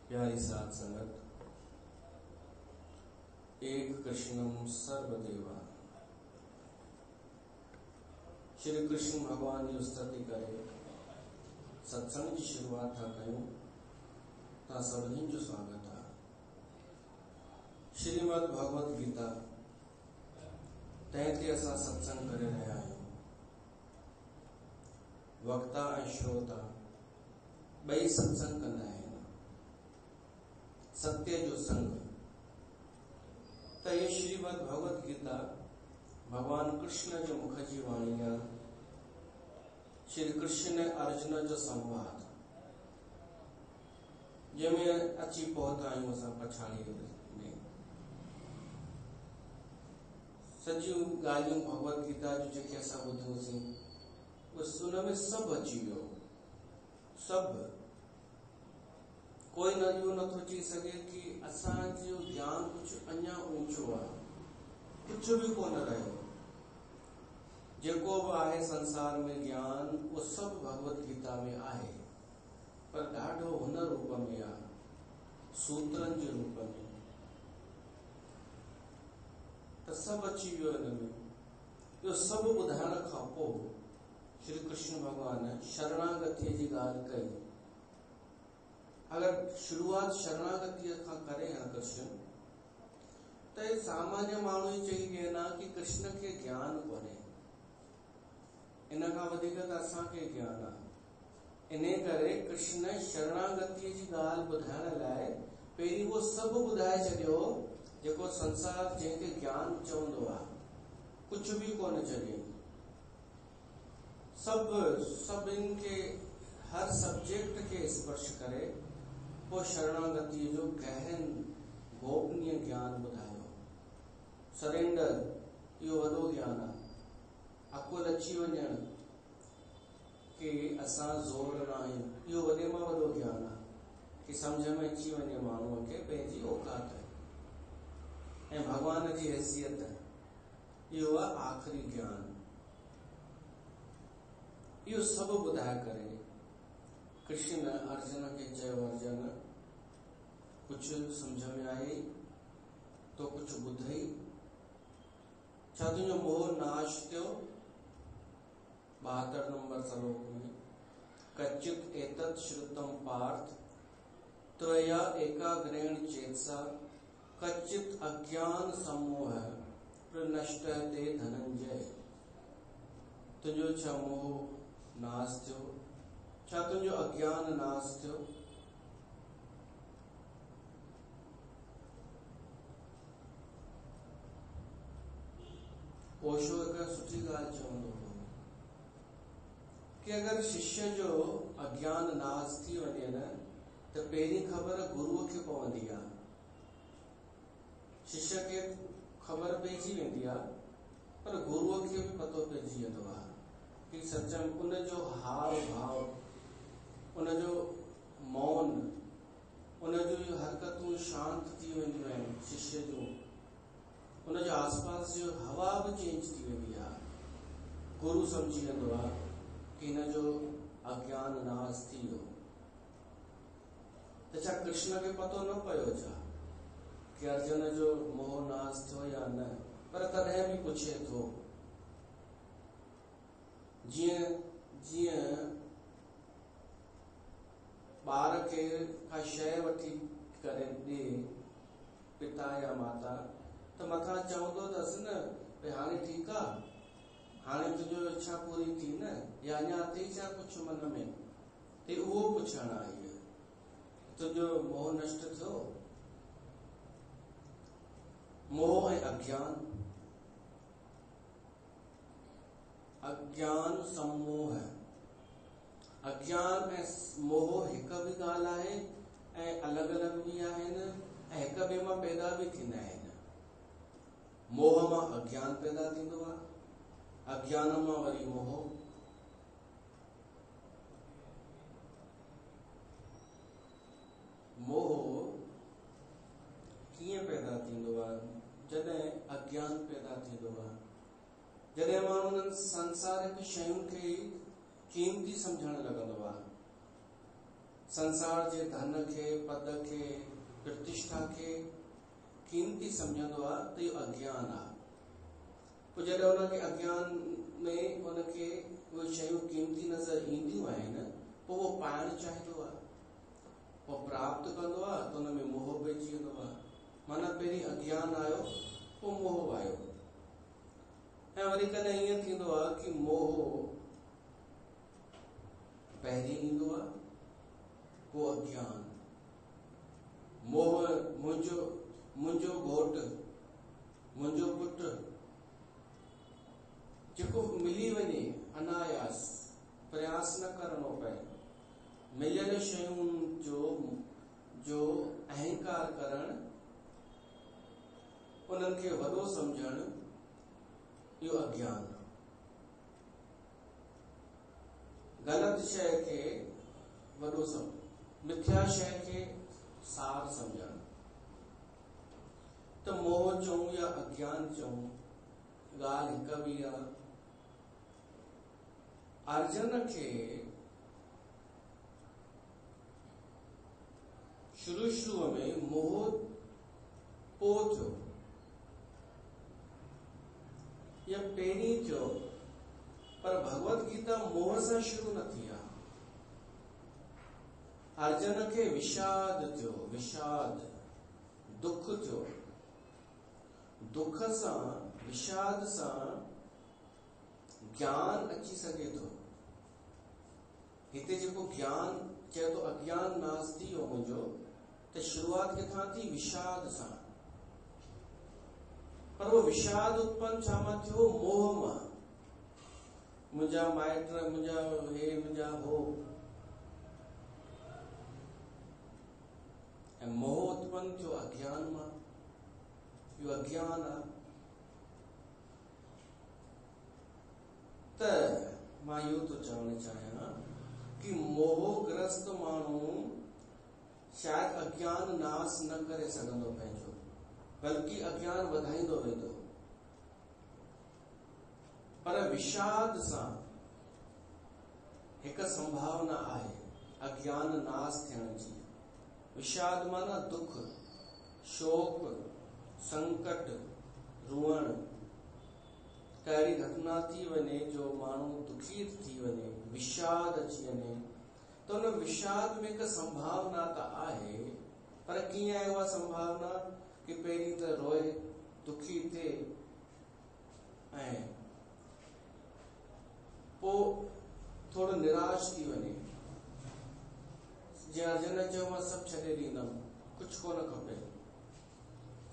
प्यारी साथ संगत, एक कृष्णम सर्वदेवा। श्री कृष्ण भगवान की स्तुति करे सत्संग की शुरुआत था कयूं ता सभी जो स्वागत है। श्रीमद् भगवत गीता तैते असां सत्संग करे रहिया आहियूं। वक्ता ऐं श्रोता ॿई सत्संग कंदा आहिनि। सत्य जो संग त ये श्रीमद् भगवत गीता भगवान कृष्ण जो मुख जी वाणी आहे। श्री कृष्ण ने अर्जुन जो संवाद जंहिंमें अची पहुता आहियूं असां पछाड़ीअ में। सॼियूं ॻाल्हियूं भगवत गीता जूं जेके असां ॿुधियूंसीं उन में सभु अची वियो। सभु कोई न इहो नथो चई सघे कि असांजो ज्ञान कुझु अञा ऊंचो आहे। कुझु बि कोन रहियो। जेको बि आहे संसार में ज्ञान उहो सभु भगवत गीता में आहे, पर ॾाढो हुन रूप में आहे, सूत्रनि जे रूप में। त सभु अची वियो हिन में। इहो सभु ॿुधाइण खां पोइ श्री कृष्ण भगवान शरणागतीअ जी ॻाल्हि कई। अगर शुरुआत शरणागतीअ खां करे हा कृष्ण त सामान्य माण्हू ई चई वेंदा कि कृष्ण खे ज्ञान कोन्हे, इन खां वधीक त असांखे ज्ञान आहे। इन करे कृष्ण शरणागतीअ जी ॻाल्हि ॿुधाइण लाइ पहिरीं उहो सभु ॿुधाए छॾियो जेको संसार जंहिंखे ज्ञान चवंदो आहे। कुझु बि कोन छॾियो। सभिनि खे हर सब्जेक्ट के स्पर्श करे पोइ शरणागति जो गहन गोपनीय ज्ञान ॿुधायो। सरेंडर इहो वॾो ज्ञान आहे। अकुल अची वञण कि असां ज़ोर न आहियूं, इहो वॾे मां वॾो ज्ञान आहे कि सम्झ में अची वञे माण्हूअ खे पंहिंजी औकात ऐं भगवान जी हैसियत। इहो आहे आख़िरी ज्ञान। इहो सभु ॿुधाए करे कृष्ण अर्जुन खे चयो, अर्जुन कुझु सम्झ में आई तो कुझु ॿुधई। छा तुंहिंजो मोह नाश थियो? 72 नंबर श्लोक में कच्चित एतत् श्रुतम पार्थ त्वया एकाग्रेण चेतसा कच्चित अज्ञान सम्मोह प्रनष्टते धनंजय। तुंहिंजो छा मोह नाश थियो? छा तुंहिंजो अज्ञान नाश थियो? ओशो हिकु सुठी ॻाल्हि चवंदो हो कि अगर शिष्य जो अज्ञान नाश थी वञे न त पहिरीं ख़बर गुरुअ खे पवंदी आहे। शिष्य खे ख़बर पइजी वेंदी आहे, पर गुरुअ खे भी पतो पइजी वेंदो आहे कि सच में उनजो हाव भाव, उनजो मौन, उनजो हरकतूं शांत थी वेंदियूं आहिनि। शिष्य जो उनजे आसपास जो हवा भी चेंज थी वेंदी आहे। गुरु समझी वेंदो आहे कि हिनजो अज्ञान नाश थी वियो। त छा कृष्ण खे पतो न पियो छा कि अर्जुन जो मोह नाश थियो या न? पर तॾहिं भी पुछे थो। जीअं ॿार खे का शइ वठी करे ॾे पिता या माता त मथां चवंदो अथसि न भई हाणे ठीकु आहे, हाणे तुंहिंजो इच्छा पूरी थी न, या अञा अथई छा कुझु मन में? ते उहो पुछण आई है, तुंहिंजो मोह नष्ट थियो? मोह ऐं अज्ञान, अज्ञान सम्मोह। अज्ञान ऐं मोह हिकु भी ॻाल्हि आहे ऐं अलॻि अलॻि भी आहिनि ऐं हिक ॿिए मां पैदा भी थींदा आहिनि। मोह मां अज्ञान पैदा थींदो आहे, अज्ञान मां वरी मोह। मोह कीअं पैदा थींदो आहे? जॾहिं अज्ञान पैदा थींदो आहे, जॾहिं माण्हू संसारिक शयुनि खे कीमती समझण लॻंदो आहे। संसार जे धन खे, पद खे, प्रतिष्ठा खे कीमती सम्झंदो आहे त इहो अज्ञान आहे। पोइ जॾहिं उनखे अज्ञान में उनखे उहे शयूं कीमती नज़र ईंदियूं आहिनि, पोइ उहो पाइणु चाहींदो आहे, पोइ प्राप्त कंदो आहे त उन में मोह पइजी वेंदो आहे। माना पहिरीं अज्ञान आयो, पोइ मोह आयो। ऐं वरी कॾहिं ईअं थींदो आहे कि मोह पहिरीं ईंदो आहे, पोइ अज्ञान। मोह मुंहिंजो घोट, मुंहिंजो पुटु जेको मिली वञे अनायास, प्रयास न करणो पए, मिलियल शयुनि जो अहंकार करणु, उन्हनि खे वॾो सम्झणु, इहो अज्ञान। ग़लति शइ खे वॾो सम्झणु, मिथ्या शइ खे सार सम्झणु। त मोह चऊं या अज्ञान चऊं, ॻाल्हि हिक बि आहे। अर्जुन खे शुरू में मोह पोइ थियो या पहिरीं थियो, पर भगवत गीता मोह सां शुरू न थी आहे। अर्जुन खे विषाद थियो, विषाद दुख थियो। दुख सां, विषाद सां ज्ञान अची सघे थो। हिते जेको ज्ञान चए थो अज्ञान नास थी वियो मुंहिंजो, त शुरूआत किथां थी? विषाद सां। पर वो विषाद उत्पन्न छा मां थियो? मोह मां। मुंहिंजा माइट, मुंहिंजा हे, मुंहिंजा हो, ऐं मोह उत्पन्न थियो अज्ञान मां। इहो अज्ञान आहे। त मां इहो थो चवणु चाहियां कि मोहग्रस्त माण्हू शायदि अज्ञान नास न करे सघंदो पंहिंजो, बल्कि अज्ञान वधाईंदो वेंदो। पर विषाद सां हिकु संभावना आहे अज्ञान नास थियण जी। विषाद माना दुख, शोक, संकट, रुअण। कहिड़ी घटना थी वञे जो माण्हू दुखी थी वञे, विषाद अची वञे, त उन विषाद में हिकु संभावना त आहे। पर कीअं आहे उहा संभावना? कि पहिरीं त रोए, दुखी थिए, ऐं पोइ थोरो निराश थी वञे। जीअं अर्जुन चयो, मां सभु छॾे ॾींदमि, कुझु कोन खपे,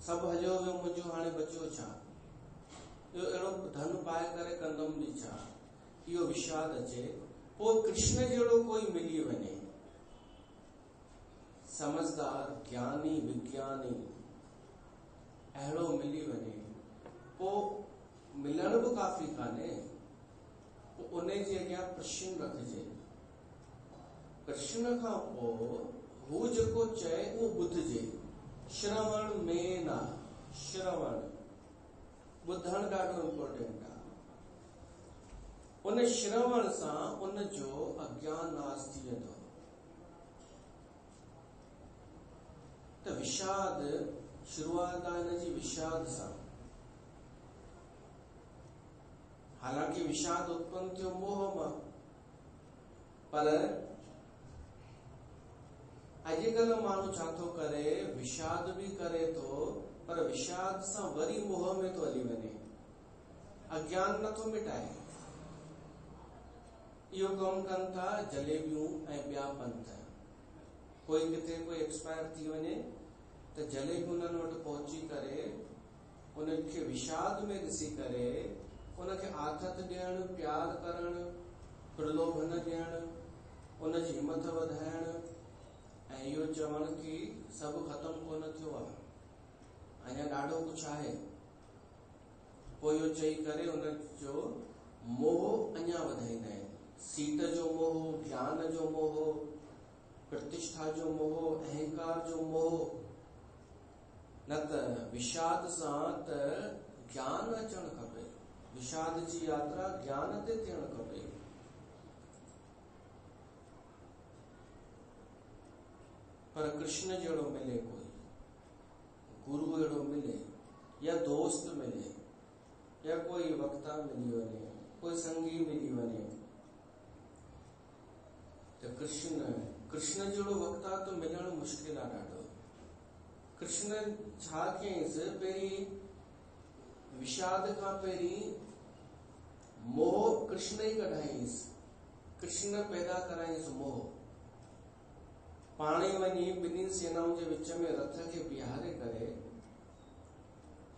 सभु हलियो वियो मुंहिंजो, हाणे बचियो छा? इहो अहिड़ो धन पाए करे कंदमि बि छा? इहो विषाद अचे। पोइ कृष्ण जहिड़ो कोई मिली वञे, समझदार, ज्ञानी, विज्ञानी, अहिड़ो मिली वञे, पोइ मिलण बि काफ़ी कान्हे, पोइ उन जे अॻियां प्रश्न रखिजे। प्रश्न खां पोइ हू जेको चए उहो ॿुधिजे। श्रवण मेन आहे, श्रवण, ॿुधणु ॾाढो इम्पोर्टेंट आहे। उन श्रवण सां उन जो अज्ञान नाश थी वेंदो। त विषाद शुरूआत आहे हिन जी विषाद सां। हालांकि विषाद उत्पन्न थियो मोह मां, पर अॼुकल्ह माण्हू छा थो करे? विषाद बि करे थो, पर विषाद सां वरी मोह में थो हली वञे, अज्ञान नथो मिटाए। इहो कमु कनि था जलेबियूं ऐं ॿिया पंथ। कोई किथे कोई एक्सपायर थी वञे त जलेबियूं उन्हनि वटि पहुची करे उनखे विषाद में ॾिसी करे उनखे आथत ॾियणु, प्यार करणु, प्रलोभन ॾियणु, उनजी हिमत वधाइणु, ऐं इहो चवणु कि सभु ख़तमु कोन थियो आहे, अञा ॾाढो कुझु आहे। पोइ इहो चई करे उनजो मोह अञा वधाईंदा आहिनि। सीट जो मोह, ज्ञान जो मोह, प्रतिष्ठा जो मोह, अहंकार जो मोह। न त विषाद सां त ज्ञान अचणु खपे। विषाद जी यात्रा ज्ञान ते थियणु खपे। पर कृष्ण जहिड़ो मिले कोई, गुरु अहिड़ो मिले, या दोस्त मिले, या कोई वक्ता मिली वञे, कोई संगी मिली वञे, त कृष्ण जहिड़ो वक्ता तो मिलण मुश्किल आहे ॾाढो। कृष्ण छा कयईंसि, पहिरीं विषाद खां पहिरीं मोह कृष्ण ई कढाईंसि, कृष्ण पैदा कराईंसि मोह। पाणे वञी ॿिन्हिनि सेनाउनि जे विच में रथ खे बीहारे करे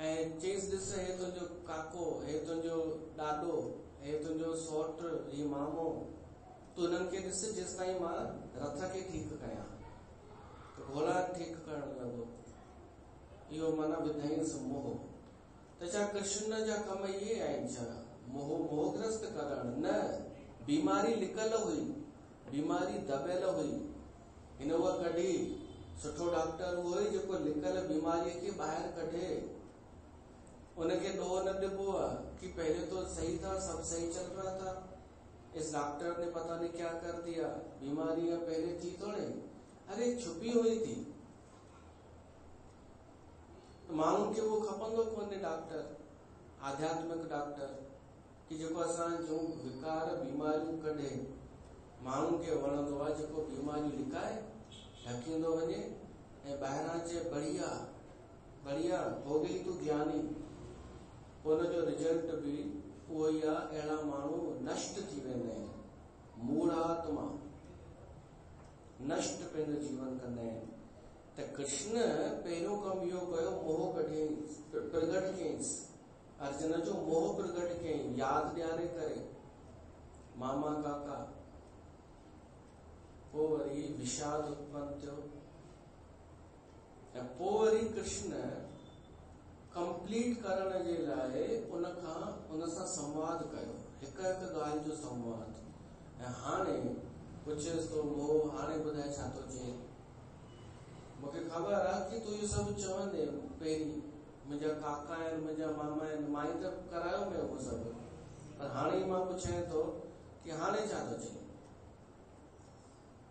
ऐं चईंसि, ॾिस हे तुंहिंजो काको, हे तुंहिंजो ॾाॾो, हे तुंहिंजो सौट, ही मामो, तूं हुननि खे ॾिस जेसि ताईं मां रथ खे ठीकु कयां। त घोड़ा ठीकु करण लॻो। इहो माना ॿुधाईंसि मोह। त छा कृष्ण जा कम इहे आहिनि छा? मोहग्रस्त करण न। बीमारी लिकल हुई, बीमारी दबियल हुई, हिन उहा कढी। सुठो डॉक्टर उहो ई जेको लिकल बीमारीअ खे ॿाहिरि कढे। उनखे ॾोह न ॾिबो आहे कि पहले तो सही था, सब सही चल रहा था, इस डॉक्टर ने पता नहीं क्या कर दिया, बीमारी है पहले थी थोड़े, अरे छुपी हुई थी। माण्हुनि खे उहो खपंदो कोन्हे डॉक्टर, आध्यात्मिक डॉक्टर, कि जेको असां जूं विकार बीमारियूं कढे। माण्हुनि खे वणंदो आहे जेको बीमारियूं लिकाए ढकींदो वञे ऐं ॿाहिरां अचे बढ़िया बढ़िया, हो गई तूं ज्ञानी। उनजो रिजल्ट बि उहो ई आहे, अहिड़ा माण्हू नष्ट थी वेंदा आहिनि, मूढ़ आत्मा नष्ट पंहिंजो जीवन कंदा आहिनि। त कृष्ण पहिरियों कमु इहो कयो, मोह कढियईंसि, प्रगट कयईंसि, अर्जुन जो मोह प्रगट कयईं, यादि ॾियारे करे, मामा काका। पोइ वरी विषाद उत्पन्न थियो ऐं पोइ वरी कृष्ण कंप्लीट करण जे लाइ उन सां संवाद कयो, हिक हिक ॻाल्हि जो संवाद। ऐं हाणे पुछेसि तो मोह, हाणे ॿुधाए छा थो चए? मूंखे ख़बर आहे कि तूं इहो सभु चवंदे पहिरीं, मुंहिंजा काका आहिनि, मुंहिंजा मामा आहिनि, मां ई त करायो में उहो सभु, पर हाणे ई मां पुछां थो कि हाणे छा थो चए?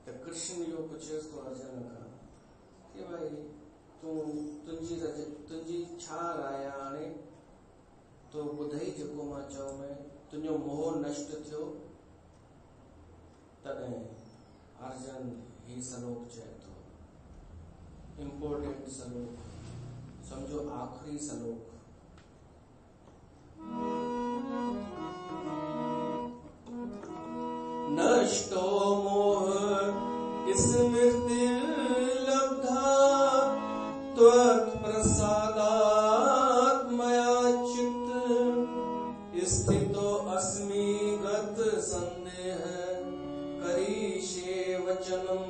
त कृष्ण इहो पुछेसि तो अर्जुन खां कि भाई तुंहिंजी छा राय आहे? हाणे तो ॿुधई जेको मां चयो में, तुंहिंजो मोह नष्ट थियो? तॾहिं अर्जुन ही श्लोक चए थो, इम्पोर्टेंट श्लोक, समझो आखिरी श्लोक। नष्टो मोह स्मृति लब्धा त्वत्प्रसादात् मया चित्त स्थितो अस्मि गत संदेह करिष्ये वचनं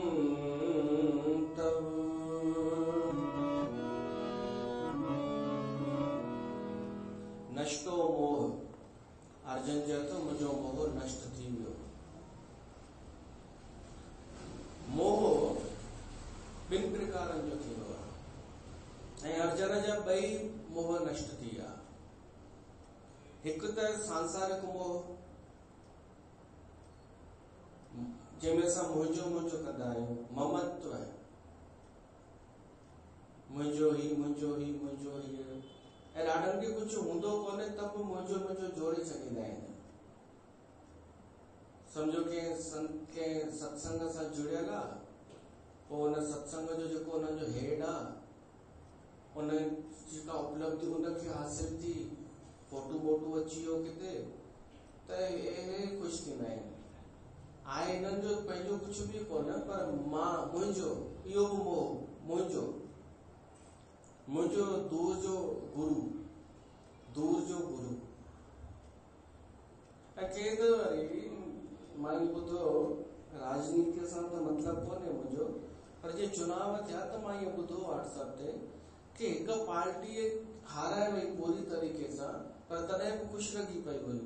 तव। नष्टो मोह, अर्जुन चए थो मुंहिंजो मोह नष्ट थी वियो। मोह ॿिनि प्रकारनि जो थींदो आहे ऐं अर्जुन जा ॿई मोह नष्ट थी विया। हिकु त सांसारिक मोह, जंहिंमें असां मुंहिंजो कंदा आहियूं, ममत्व, मुंहिंजो ही, ऐं ॾाढनि खे कुझु हूंदो कोन्हे त बि मुंहिंजो जोड़े छॾींदा आहिनि। समझो के सत्संग सां जुड़ियल आहे, पोइ हुन सत्संग जो जेको हुननि जो हेड आहे, उन जेका उपलब्धि हुनखे हासिल थी, फोटू वोटू अची वियो किथे, त हे ख़ुशि थींदा आहिनि। आहे हिननि जो पंहिंजो कुझु बि कोन्हे, पर मुंहिंजो, इहो बि मोह, मुंहिंजो दूर जो गुरु। ऐं चए थो वरी, मां ॿुधो राजनीति सां त मतिलबु कोन्हे मुंहिंजो, पर जे चुनाव थिया त मां इहो ॿुधो व्हाट्सएप ते कि हिकु पार्टी हाराए वई पूरी तरीक़े सां, पर तॾहिं बि ख़ुशि लॻी पई हुई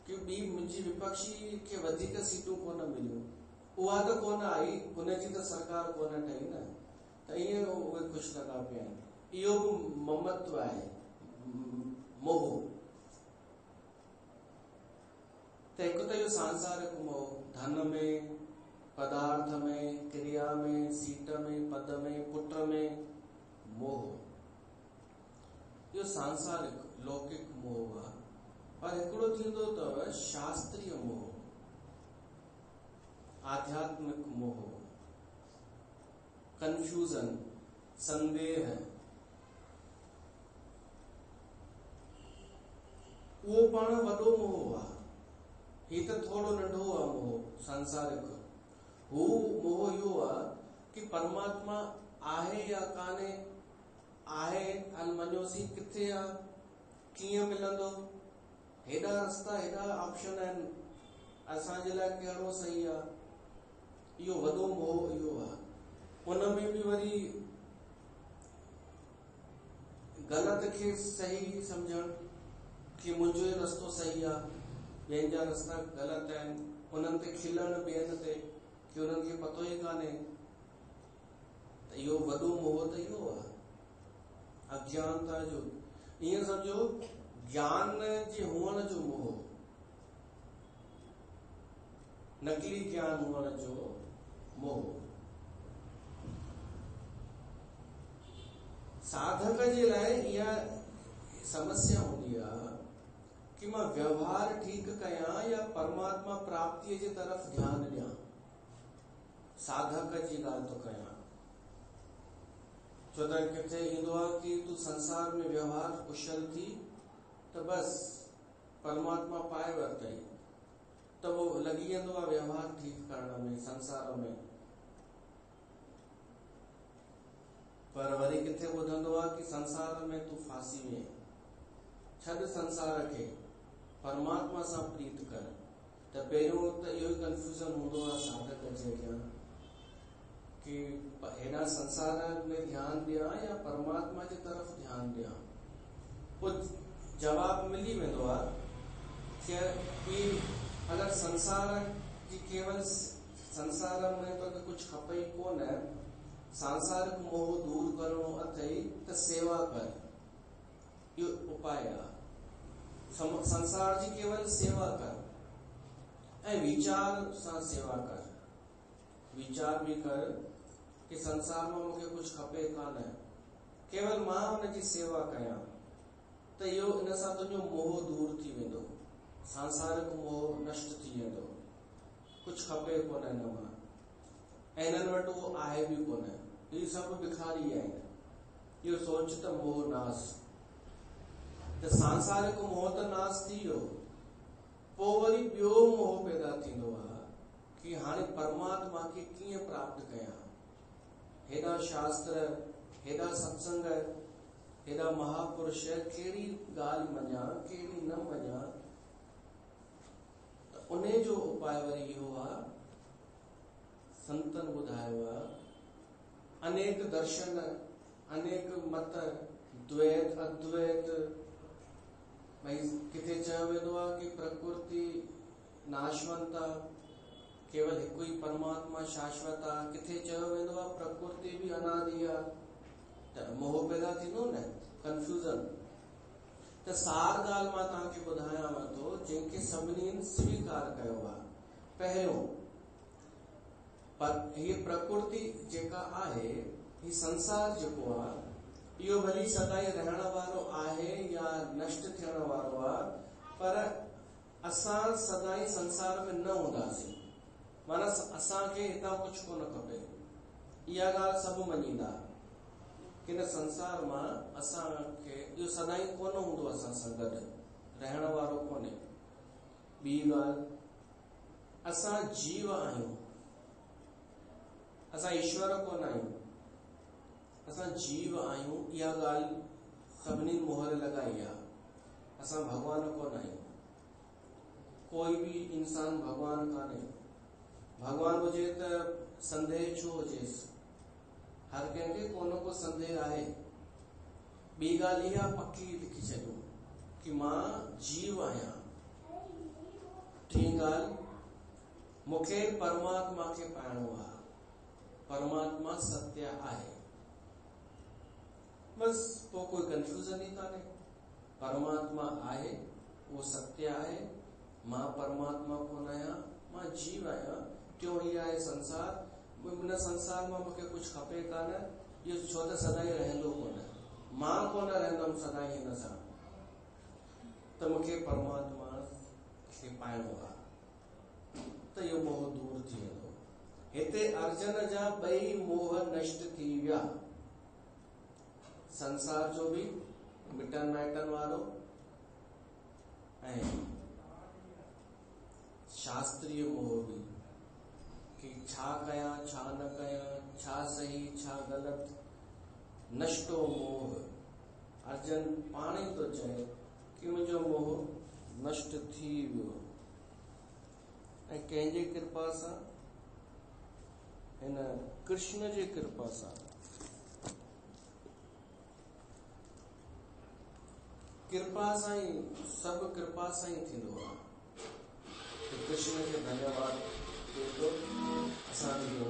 कि ॿी मुंहिंजी विपक्षी खे वधीक सीटूं कोन मिलियूं। उहा त कोन आई, हुनजी त सरकार कोन ठही न, त ईअं उहे ख़ुशि लॻा पिया आहिनि। इहो बि ममत्व आहे, मोह। त हिकु त इहो सांसारिक मोह, धन में, पदार्थ में, क्रिया में, सीट में, पद में, पुट में मोह। इहो सांसारिक लौकिक मोह हुआ। और हिकिड़ो थींदो अथव शास्त्रीय मोह, आध्यात्मिक मोह, कंफ्यूजन, संदेह। उहो पाण वॾो मोह हुआ। ही त थोड़ो नंढो हुआ मोह सांसारिक। हू मोह इहो आहे कि परमात्मा आहे या कान्हे, आहे हल मञोसीं, किथे आहे, कीअं मिलंदो, हेॾा रस्ता, हेॾा ऑप्शन आहिनि, असांजे लाइ कहिड़ो सही आहे। इहो वॾो मोह इहो आहे। उनमें बि वरी ग़लति खे सही सम्झण कि मुंहिंजो ई रस्तो सही आहे, ॿियनि जा रस्ता ग़लति आहिनि, उन्हनि ते खिलण ॿियनि ते कि उन्हनि खे पतो ई कान्हे। त इहो वॾो मोह त इहो आहे, अज्ञानता जो। ईअं सम्झो ज्ञान जे हुअण जो मोह, नकली ज्ञान हुअण जो मोह। साधक जे लाइ इहा समस्या हूंदी आहे कि मां व्यवहार ठीक कयां या परमात्मा प्राप्तिअ जे तरफ़ ध्यान ॾियां। साधक जी ॻाल्हि थो कयां। छो त किथे ईंदो आहे कि तूं संसार में व्यवहार कुशल थी त बस परमात्मा पाए वरितई, त वो लॻी वेंदो आहे व्यवहार ठीक करण में संसार में। पर वरी किथे ॿुधंदो आहे कि संसार में तूं फासी वएं, छॾ संसार खे, परमात्मा सां प्रीत कर। त पहिरियों त इहो ई कंफ्यूजन हूंदो आहे साधक जे अॻियां कि हेॾा संसार में ध्यान ॾियां या परमात्मा जे तरफ़ ध्यान ॾियां। पोइ जवाब मिली वेंदो आहे कि अगर संसार जी केवल संसार में तोखे कुछ खपे ई कोन, सांसारिक मोह दूर करणो अथई त सेवा कर, इहो उपाय आहे। संसार जी केवल सेवा कर ऐं विचार सां सेवा कर। विचार भी कर कि संसार में मूंखे कुछ खपे कान, केवल मां हुनजी सेवा कयां, त इहो इन सां तुंहिंजो मोह दूर थी वेंदो, सांसारिक मोह नष्ट थी वेंदो। कुछ खपे कोन हिन मां, ऐं हिननि वटि उहो आहे बि कोन, इहे सभु भिखारी आहिनि। इहो सोच त मोह नास, त सांसारिक मोह त नास थी वियो। पोइ वरी ॿियो मोह पैदा थींदो आहे कि हाणे परमात्मा खे कीअं प्राप्त कयां। हेॾा शास्त्र, हेॾा सत्संग, हेॾा महापुरुष, कहिड़ी ॻाल्हि मञां, कहिड़ी न मञां। त उन जो उपाय वरी इहो आहे, संतन ॿुधायो आहे, अनेक दर्शन, अनेक मत, द्वैत अद्वैत। भई किथे चयो वेंदो आहे कि प्रकृति नाशवंत आहे, केवल हिकु ई परमात्मा शाश्वत आहे। किथे चयो वेंदो आहे प्रकृति भी अनादि आहे। त मोह पैदा थींदो न, कंफ्यूजन। त सार ॻाल्हि मां तव्हांखे ॿुधायांव थो, जंहिंखे सभिनी स्वीकार कयो आहे। पहिरियों पर हीअ प्रकृति जेका आहे, ही संसार जेको आहे, इहो भली सदाई रहण वारो आहे या नष्ट थियण वारो आहे, पर असां सदाई संसार में न हूंदासीं। माना असांखे हितां कुछ कोन खपे, इहा ॻाल्हि सभु मञींदा कि न संसार मां असांखे इहो सदाई कोन हूंदो, असां सां गॾु रहण वारो कोन्हे। ॿी ॻाल्हि, असां जीव आहियूं, असां ईश्वर कोन आहियूं, असां जीव आहियूं। इहा ॻाल्हि सभिनी मोहर लॻाई आहे। असां भगवान कोन आहियूं, कोई भी इंसान भगवान कान्हे। भगवान हुजे त संदेह छो हुजेसि, हर कंहिंखे को न को संदेह आहे। ॿी ॻाल्हि इहा पक्की लिखी छॾियो कि मां जीव आहियां। टी ॻाल्हि, मूंखे परमात्मा खे पाइणो आहे, परमात्मा सत्य आहे। बस पोइ कोई कंफ्यूजन ही कान्हे। परमात्मा आहे, वो सत्य आहे। मां परमात्मा कोन आहियां, मां जीव आहियां। क्यों ही आहे संसार, हिन संसार में मूंखे कुछ खपे कान, इहो छो त सदाई रहंदो कोन, मां कोन रहंदुमि सदाई हिन सां, त मूंखे परमात्मा खे पाइणो आहे, त इहो मोह दूर थी वेंदो। हिते अर्जन जा ॿई मोह नष्ट थी विया, संसार जो भी मिटन माइटन वारो ऐं शास्त्रीय मोह भी, कि छा कयां छा न कयां, छा सही छा गलत, नष्टो मोह। अर्जन पाण ई तो चए कि मुंहिंजो मोह नष्ट थी वियो, ऐं कंहिंजे कृपा सां, हिन कृष्ण जे कृपा सां। कृपा सां ई, सब कृपा सां ई थींदो आहे। कृष्ण खे धन्यवाद देतो असांजो।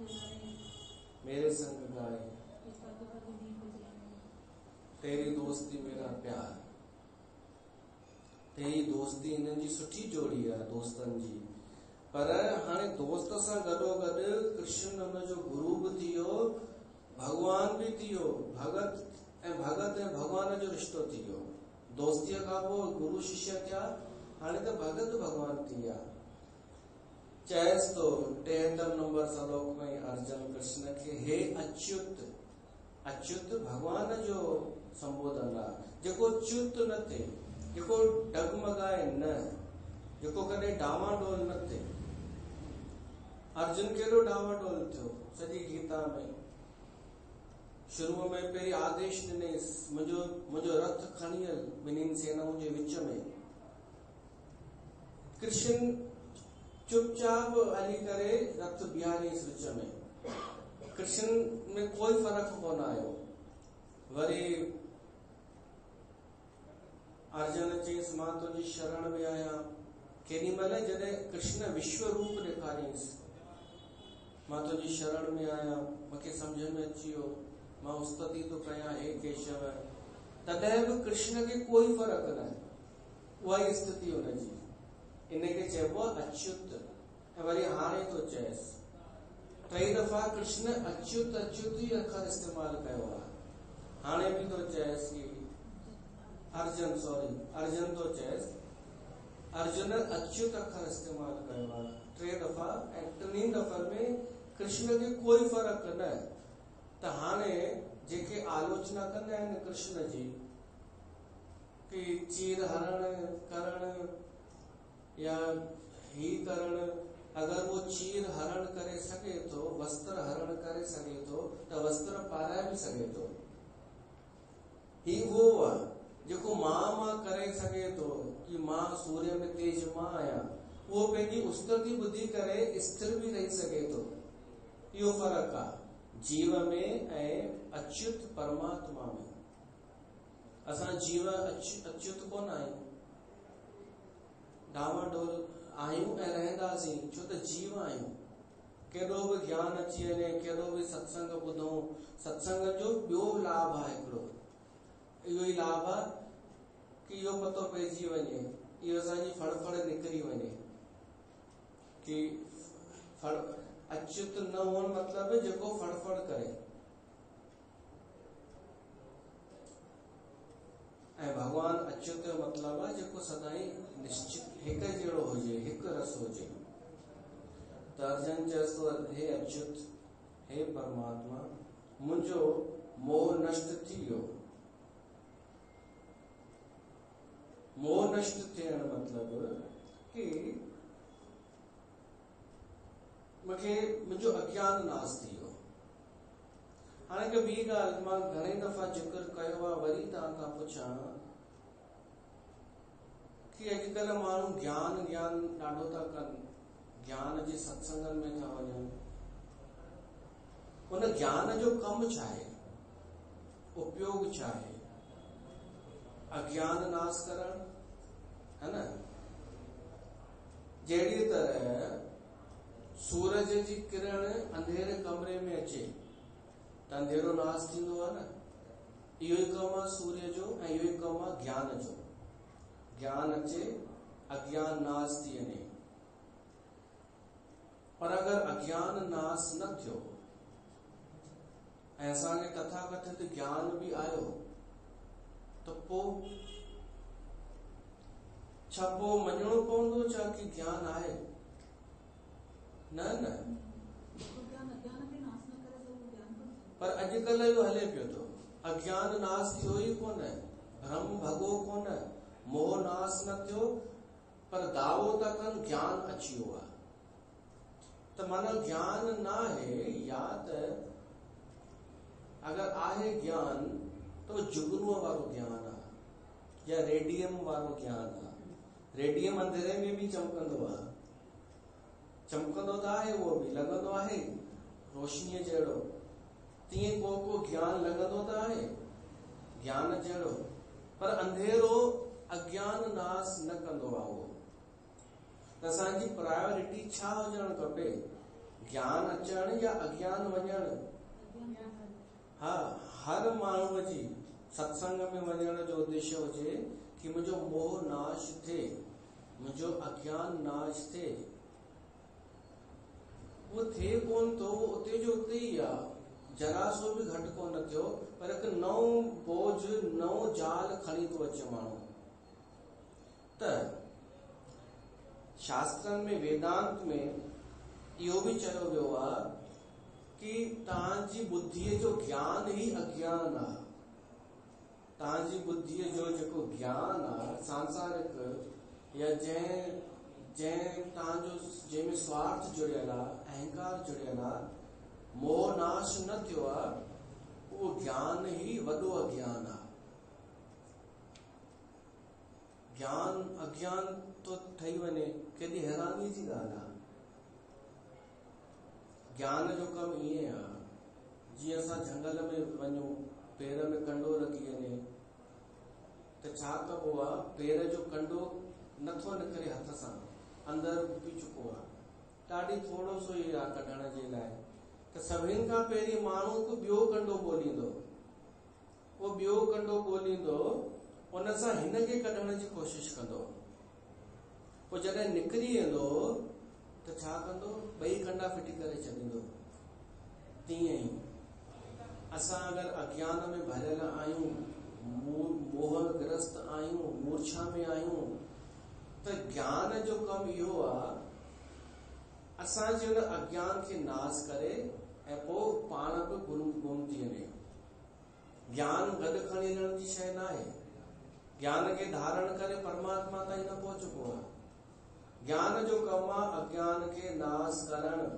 मेरे संग गाए, तेरी दोस्ती मेरा प्यार। तेरी दोस्ती इन्हनि जी सुठी जोड़ी आहे दोस्तनि जी। पर हाणे दोस्त सां गॾोगॾु कृष्ण हुनजो गुरु बि थी वियो, भगवान बि थी वियो। भगत ऐं भगवान जो रिश्तो थी वियो। दोस्तीअ खां पोइ गुरु शिष्य थिया, हाणे त भगत भगवान थी विया। चएसि तो 73 नंबर श्लोक में अर्जुन कृष्ण खे, हे अच्युत। अच्युत भगवान जो संबोधन आहे, जेको च्युत न थिए, जेको डगमगाए न, जेको कॾहिं डावाडोल न थिए। अर्जुन केॾो डावाडोल थियो सॼी गीता में। शुरू में पहिरीं आदेश ॾिनेसि, मुंहिंजो रथ खणी हल ॿिन्हिनि सेनाउनि जे विच में। कृष्ण चुपचाप हली करे रथ बीहारियसि विच में। कृष्ण में कोई फर्क कोन आयो। वरी अर्जुन चयसि, मां तुंहिंजी शरण में आहियां। केॾी महिल जॾहिं कृष्ण विश्व रूप ॾेखारियसि, मां तुंहिंजी शरण में आहियां, मूंखे सम्झ में अची वियो, मां उस्तति तो कयां हे केशव। तॾहिं बि कृष्ण खे कोई फर्क न, उहा ई स्थिति हुनजी। इनखे चइबो आहे अच्युत। ऐं वरी हाणे तो चएसि, 3 दफ़ा कृष्ण अच्युत अच्युत ई अखर इस्तेमाल कयो आहे। हाणे बि तो चएसि कि अर्जुन तो चएसि, अर्जुन अच्युत अखर इस्तेमाल कयो आहे 3 दफ़ा। ऐं 3 दफ़नि में कृष्ण खे कोई फर्क न। त हाणे जेके आलोचना कंदा आहिनि कृष्ण जी कि चीर हरण करण या ही करण, अगर वो चीर हरण करे सघे थो, वस्त्र हरण करे सघे थो, त वस्त्र पाराए बि सघे थो। ही वो आहे जेको मां करे सघे थो कि मां सूर्य में तेज मां आहियां। उहो पंहिंजी उस्तति ॿुधी करे स्थिर बि रही सघे थो। इहो फर्क़ु आहे जीव में ऐं अच्युत परमात्मा में। असां जीव अच्युत कोन आहियूं, डावाडोल आहियूं ऐं रहंदासीं, छो त जीव आहियूं। केॾो बि ज्ञान अची वञे, केॾो बि सत्संग ॿुधूं, सत्संग जो ॿियो लाभ आहे हिकिड़ो, इहो ई लाभ आहे कि इहो पतो पइजी वञे, इहो असांजी फड़फड़ निकिरी वञे कि अच्युत न हुअण मतलब जेको फड़फड़ करे। ऐं भगवान अच्युत जो मतलब आहे जेको सदाई निश्चित हिक जहिड़ो हुजे, हिक रस हुजे। त अर्जुन चएसि थो, हे अच्युत, हे परमात्मा, मुंहिंजो मोह नष्ट थी वियो। मोह नष्ट थियण मतलब कि मूंखे मुंहिंजो अज्ञान नाश थी वियो। हाणे हिकु ॿी ॻाल्हि मां घणे दफ़ा जिक्र कयो आहे, वरी तव्हां खां पुछां कि अॼुकल्ह माण्हू ज्ञान ॾाढो था कनि, ज्ञान जे सत्संगनि में था वञनि। उन ज्ञान जो कमु छा आहे, उपयोग छा आहे? अज्ञान नाश करण है न। जहिड़ी तरह सूरज जी किरण अंधेरे कमरे में अचे त अंधेरो नाश थींदो आहे न। इहो ई कमु आहे सूर्य जो ऐं इहो ई कमु आहे ज्ञान जो। ज्ञान अचे, अज्ञान नाश थी वञे। पर अगर अज्ञान नाश न थियो ऐं असांखे तथाकथित ज्ञान बि आयो त पोइ छा पोइ मञणो पवंदो छा कि ज्ञान आहे? न। पर अॼुकल्ह इहो हले पियो थो, अज्ञान नाश थियो ई कोन, भ्रम भॻो कोन, मोह नाश न थियो, पर दावो था कनि ज्ञान अची वियो आहे। त माना ज्ञान न आहे, या त अगर आहे ज्ञान तो जुगनूअ वारो ज्ञान आहे या रेडियम वारो ज्ञान आहे। रेडियम अंधेरे में भी चमकंदो आहे, चमकंदो त आहे, उहो बि लॻंदो आहे रोशनीअ जहिड़ो। तीअं को ज्ञान लॻंदो त आहे ज्ञान जहिड़ो, पर अंधेरो अज्ञान नाश न कंदो आहे। उहो त असांजी प्रायोरिटी छा हुजणु खपे? ज्ञान अचण या अज्ञान वञण। हा, हर माण्हूअ जी सत्संग में वञण जो उद्देश्य हुजे कि मुंहिंजो मोह नाश थिए, मुंहिंजो अज्ञान नाश थिए। वो थिए कोन थो, उते जो उते ई आहे, जरा सो बि घटि कोन थियो, पर हिकु नओं बोझ, नओं जाल खणी थो अचे माण्हू। त शास्त्रनि में, वेदांत में इहो बि चयो वियो आहे कि तव्हांजी बुद्धीअ जो ज्ञान ई अज्ञान आहे। तव्हांजी बुद्धीअ जो जेको ज्ञान आहे सांसारिक, या जंहिंमें स्वार्थ जुड़ियल आहे, अहंकार जुड़ियल आहे, मोह नाश न थियो आहे, उहो ज्ञान ई वॾो अज्ञान आहे। ज्ञान अज्ञान तो ठही वञे, केॾी हैरानी जी ॻाल्हि आहे। ज्ञान जो कमु ईअं आहे, जीअं असां झंगल में वञूं, पेर में कंडो लॻी वञे त छा कबो आहे, पेर जो कंडो नथो निकिरे हथ सां, अंदरि घुपी चुको आहे, ॾाढी थोरो सो ई आहे कढण जे लाइ। त सभिनि खां पहिरीं माण्हू को ॿियो कंडो ॻोल्हींदो, उहो ॿियो कंडो ॻोल्हींदो, उन सां हिन खे कढण जी कोशिश कंदो। पोइ जॾहिं निकिरी वेंदो त छा कंदो, ॿई कंडा फिटी करे छॾींदो। तीअं ई असां अगरि अज्ञान में भरियल आहियूं, मोहग्रस्त आहियूं, मूर्छा में आहियूं, त ज्ञान जो कमु इहो आहे असांजे हुन अज्ञान खे नाश करे ऐं पोइ पाण बि गुम थी वञे। ज्ञान गॾु खणी हलण जी शइ न आहे। ज्ञान खे धारण करे परमात्मा ताईं न पहुचबो आहे। ज्ञान जो कमु आहे अज्ञान खे नाश करणु।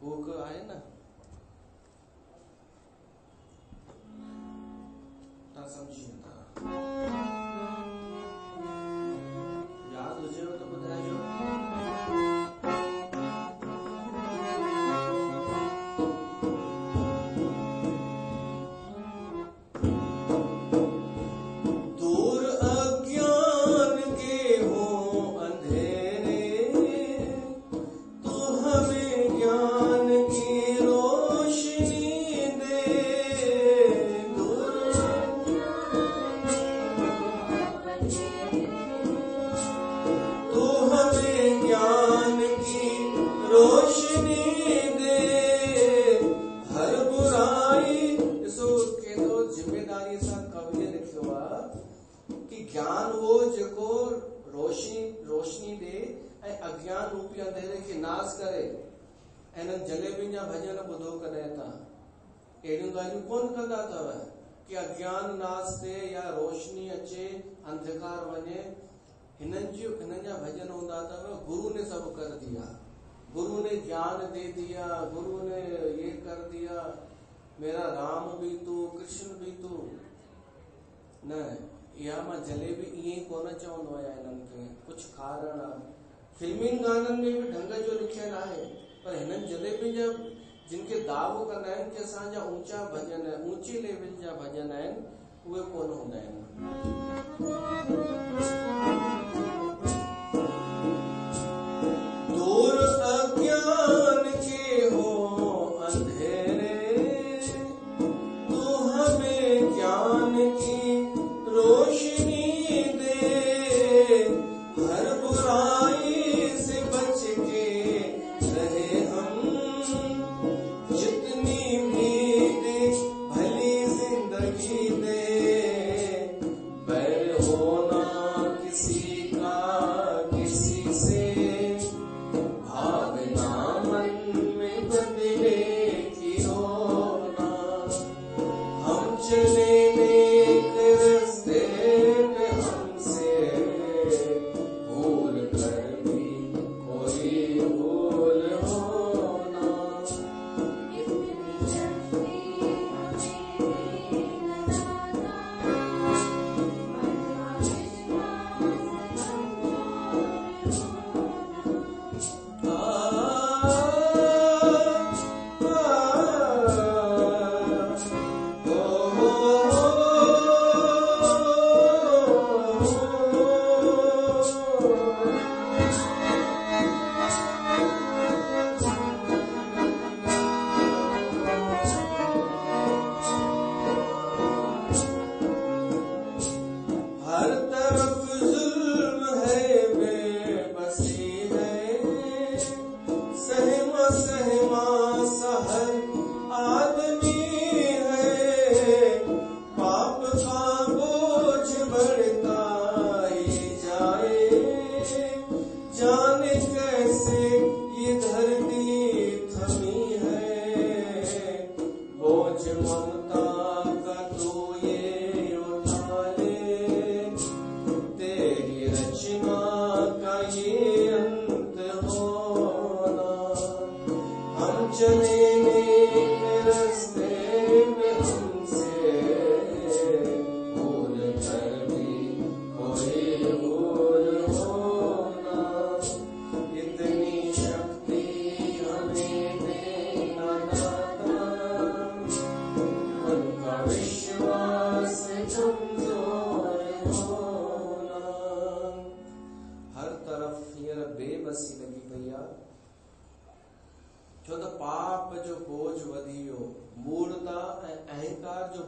हू आहे न, तव्हां सम्झी वेंदा, यादि हुजेव त ॿुधाइजो। जलेबी जा भजन ॿुधो कॾहिं तव्हां, अहिड़ियूं ॻाल्हियूं कोन कंदा अथव कि अज्ञान नाश थिए या रोशनी अचे, अंधकार वञे। हिननि जा भजन हूंदा अथव, गुरु ने सब कर दिया, गुरु ने ज्ञान दे दिया, गुरु ने ये कर दिया, मेरा राम भी तू, कृष्ण भी तू। न, इहा मां जलेबी ईअं ई कोन चवंदो आहियां। हिननि खे कुझु कारण आहे। फिल्मी गाननि में बि ढंग जो लिखियल आहे, पर हिननि जलेबी जा जिन खे दावो कंदा आहिनि कि असांजा ऊंचा भजन, ऊंचे लेवल जा भजन आहिनि, उहे कोन हूंदा आहिनि। दूर अज्ञान के हो अंधेरे, तू हमें ज्ञान की रोशनी दे, हर बुराई से बच के रहे हम, जितनी भी दे भली जिंदगी दे, बैर होना किसी का किसी से, भावना मन में बदले की होना, हम चले नेक रास्ते पे हमसे भूल कर भी कोई भूल होना। Oh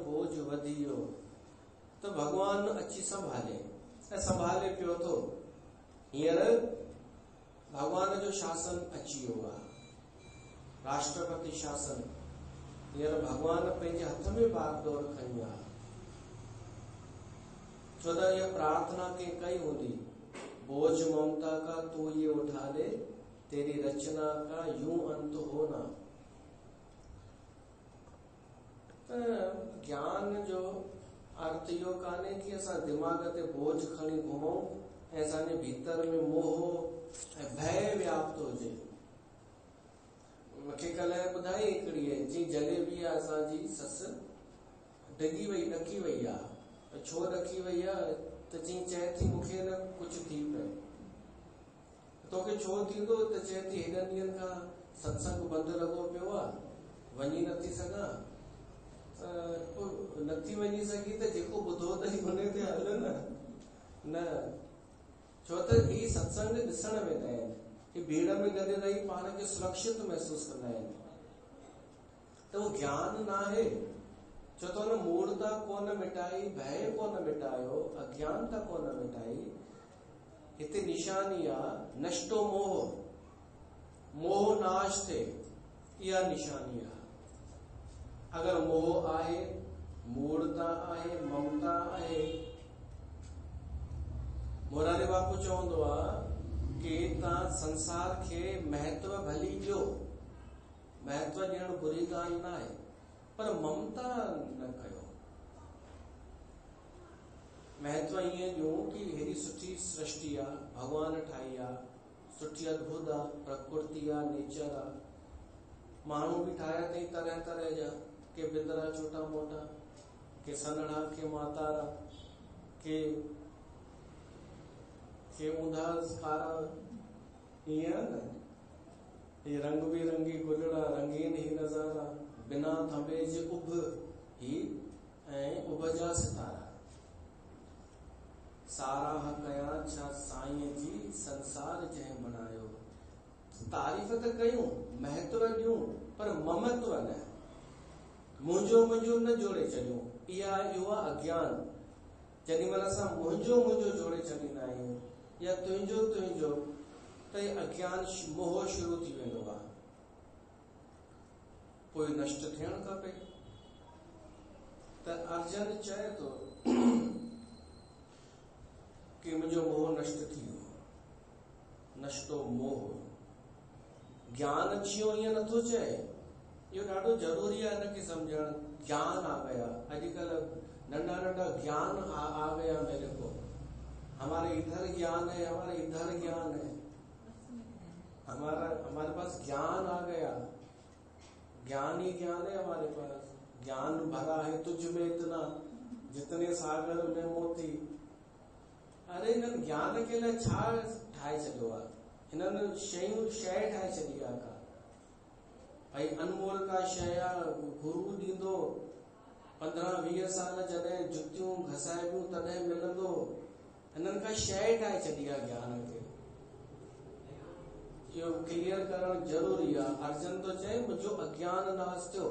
बोझ वधियो। तो भगवान अची संभाले ऐं संभाले पियो थो। हींअर भगवान जो शासन अची वियो आहे, राष्ट्रपति शासन। हींअर भगवान पंहिंजे हथ में बागडोर खणी आहे। छो त इहा प्रार्थना कंहिं कई हूंदी, बोझ ममता का तू ये उठा ले, तेरी रचना का यूं अंत होना। ज्ञान जो अर्थ इहो कान्हे कि असां दिमाग़ ते बोझ खणी घुमूं ऐं असांजे भीतर में मोह ऐं भय व्याप्त हुजे। मूंखे कल्ह ॿुधाई हिकिड़ीअ, जी जलेबी आहे असांजी ससु डिगी वई, ॾकी वई आहे। छो ॾकी वई आहे त जी चए थी मूंखे न कुझु थी पए। तोखे छो थींदो त चए थी हेॾनि ॾींहंनि खां सत्संग बंदि लॻो पियो आहे, वञी नथी सघां। नथी वञी सघी त जेको ॿुधो अथई हुन ते हल न। छो त ही सत्संग ॾिसण वेंदा आहिनि, ही भीड़ में गॾु रही पाण खे सुरक्षित महसूस कंदा आहिनि। त उहो ज्ञान न आहे। छो त हुन मूढ़ता कोन मिटाई, भय कोन मिटायो, अज्ञानता कोन मिटाई। हिते निशानी आहे नष्टो मोह, मोह नाश थे, इहा निशानी आहे। अगर मोह आहे, मूढ़ता आहे, ममता आहे। मोरारी बापू चवंदो आहे कि तव्हां संसार खे महत्व भली ॾियो, महत्व ॾियण बुरी ॻाल्हि न आहे, पर ममता न कयो। महत्व ईअं ॾियूं कि हेॾी सुठी सृष्टि आहे, भगवान ठाही आहे, सुठी अद्भुत आहे, प्रकृति आहे, नेचर आहे। माण्हू बि ठाहिया अथई तरह तरह जा, के बिदरा छोटा मोटा, के सन्हड़ा, के मातारा, के ऊंधा कारा, ईअं न। ये रंग बिरंगी गुलड़ा, रंगीन ही नज़ारा, बिना थंबे जे उभ ही ऐं उभ जा सितारा। साराह कया छा साईं जी, संसार जंहिं बणायो। तारीफ़ त कयूं, महत्व ॾियूं, पर ममत्व न। मुंहिंजो मुंहिंजो न जोड़े छॾियूं, इहो आहे अज्ञान। जॾहिं महिल असां मुंहिंजो मुंहिंजो जोड़े छॾींदा आहियूं या तुंहिंजो तुंहिंजो, त अज्ञान मोह शुरू थी वेंदो आहे। पोइ नष्ट थियणु खपे। त अर्जुन चए थो कि मुंहिंजो मोह नष्ट थी वियो, नष्टो मोह। ज्ञान अची वियो ईअं नथो चए, इहो ॾाढो ज़रूरी आहे हिनखे सम्झण। ज्ञान आ गया, अॼुकल्ह नंढा नंढा ज्ञान आ गया मेरे को, हमारे इधर ज्ञान है, हमारे इधर ज्ञान है, हमारे पास ज्ञान आ गया, ज्ञान ही ज्ञान है हमारे पास। ज्ञान भरा है तुझ में इतना, जितने सागर में मोती। अरे हिननि ज्ञान के लाइ छा ठाहे छॾियो आहे, हिननि शइ ठाहे छॾी आहे का भाई अनमोल का शइ आहे। गुरू ॾींदो 15-20 साल जॾहिं जुतियूं घसाइबियूं तॾहिं मिलंदो। हिननि का शइ ठाहे छॾी आहे ज्ञान खे। इहो क्लियर करणु ज़रूरी आहे। अर्जुन तो चए मुंहिंजो अज्ञान नाश थियो।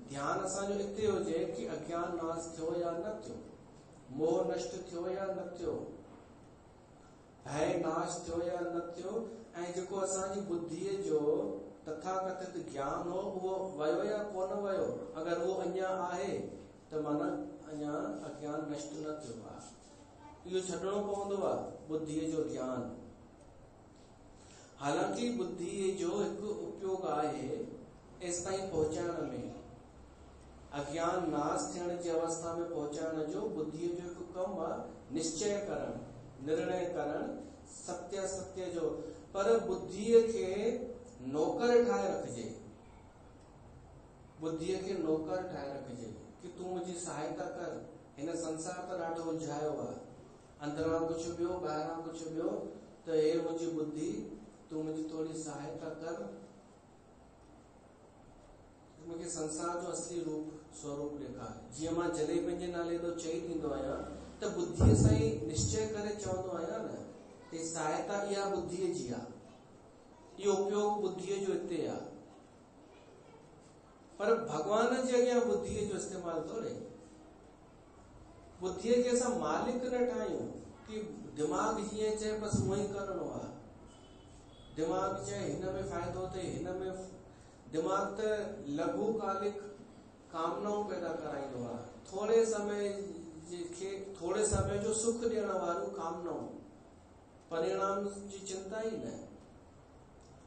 ध्यानु असांजो हिते हुजे कि अज्ञान नाश थियो या न थियो, मोह नष्ट थियो या न थियो, भय नाश थियो या न थियो, ऐं जेको असांजी बुद्धीअ जो तथाकथित ज्ञान हो उहो वयो या कोन वयो। अगर उहो अञा आहे त माना अञा अज्ञान नष्ट न थियो आहे। इहो छॾणो पवंदो आहे बुद्धीअ जो ज्ञान। हालांकि बुद्धीअ जो हिकु उपयोग आहे एसि ताईं पहुचाइण में, अज्ञान नाश थियण जी अवस्था में पहुचाइण जो बुद्धीअ जो हिकु कमु आहे निश्चय करण, निर्णय करण, सत्य सत्य जो। पर बुद्धीअ खे नौकर ठाहे रखिजे, बुद्धीअ खे नौकर ठाहे रखिजे कि तूं मुंहिंजी सहायता कर। हिन संसार त ॾाढो उलझायो आहे, अंदरां कुझु ॿियो ॿाहिरां कुझु ॿियो, त हे मुंहिंजी बुद्धि तूं मुंहिंजी थोरी सहायता कर, मूंखे संसार जो असली रूप स्वरूप ॾेखार। जीअं मां जलेबीअ जे नाले तो चई ॾींदो आहियां त बुद्धीअ सां ई निश्चय करे चवंदो आहियां न, ते सहायता इहा बुद्धीअ जी आहे, इहो उपयोग बुद्धीअ जो हिते आहे। पर भगवान जी अॻियां बुद्धीअ जो इस्तेमालु थोरे, बुद्धीअ खे असां मालिक न ठाहियूं कि दिमाग़ जीअं चए बसि उहो ई करिणो आहे। दिमाग़ चए हिन में फ़ाइदो अथई, हिन में दिमाग़ त लघुकालिक कामनाऊं पैदा कराईंदो आहे, थोरे समय जो सुख ॾियण वारियूं कामनाऊं, परिणाम जी चिंता ई न।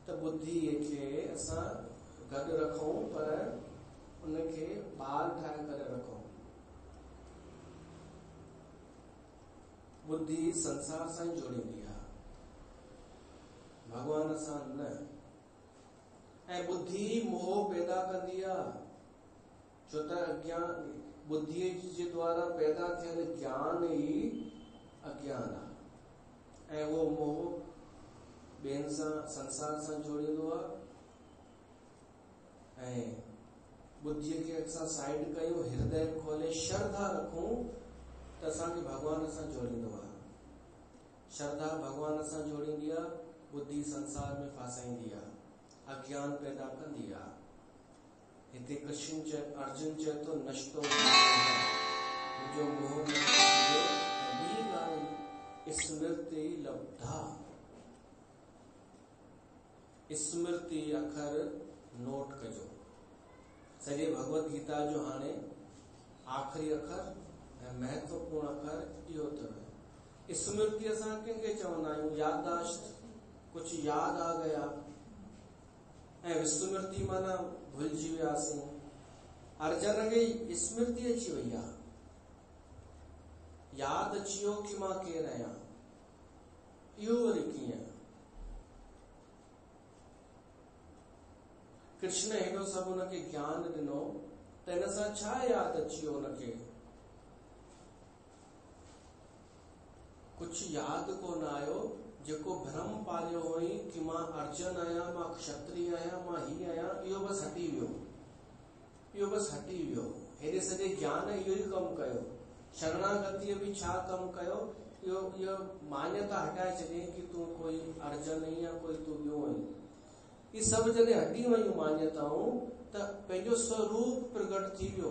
त बुद्धीअ खे असां गॾु रखूं, पर उनखे ॿार ठाहे करे रखूं। बुद्धि संसार सां ई जोड़ींदी आहे, भगवान सां न। ऐं बुद्धि मोह पैदा कंदी आहे, छो त अज्ञान बुद्धीअ जे द्वारा पैदा थियल ज्ञान ई अज्ञान आहे, ऐं उहो मोह ॿियनि सां संसार सां जोड़ींदो आहे। ऐं बुद्धीअ खे असां साइड कयूं, हृदय खोले श्रद्धा रखूं, त असांखे भगवान सां जोड़ींदो आहे। श्रद्धा भगवान सां जोड़ींदी आहे, बुद्धि संसार में फासाईंदी आहे, अज्ञान पैदा कंदी आहे। हिते कृष्ण अर्जुन चए तो नश्तो मुझो मोह नश्तो ॿी ॻाल्हि स्मृति लब्धा। स्मृति अखर नोट कजो, सॼे भगवत गीता जो हाणे आख़िरी अखर ऐं महत्वपूर्ण अखर इहो अथव। स्मृति असां कंहिंखे चवंदा आहियूं, याददाश्त, कुछ याद आ गया, ऐं विस्मृति माना भुलिजी वियासीं। अर्जन खे स्मृति अची वई आहे, याद अची वियो कि मां केरु आहियां। इहो वरी कीअं? कृष्ण हेॾो सभु हुनखे ज्ञान ॾिनो, त हिन सां छा याद अची वियो हुनखे? कुछ याद कोन आयो, जेको भ्रम पालियो हुई कि मां अर्जन आहियां, मां क्षत्रिय आहियां, मां ही आहियां, इहो बसि हटी वियो, इहो बसि हटी वियो। हेॾे सॼे ज्ञान इहो ई कमु कयो। शरणागतिअ बि छा कमु कयो? इहो मान्यता हटाए छॾियईं कि तूं कोई अर्जन आहीं या कोई तूं ॿियो आहीं। ये सभु जॾहिं हटी वयूं मान्यताऊं, त पंहिंजो स्वरूप प्रकट थी वियो,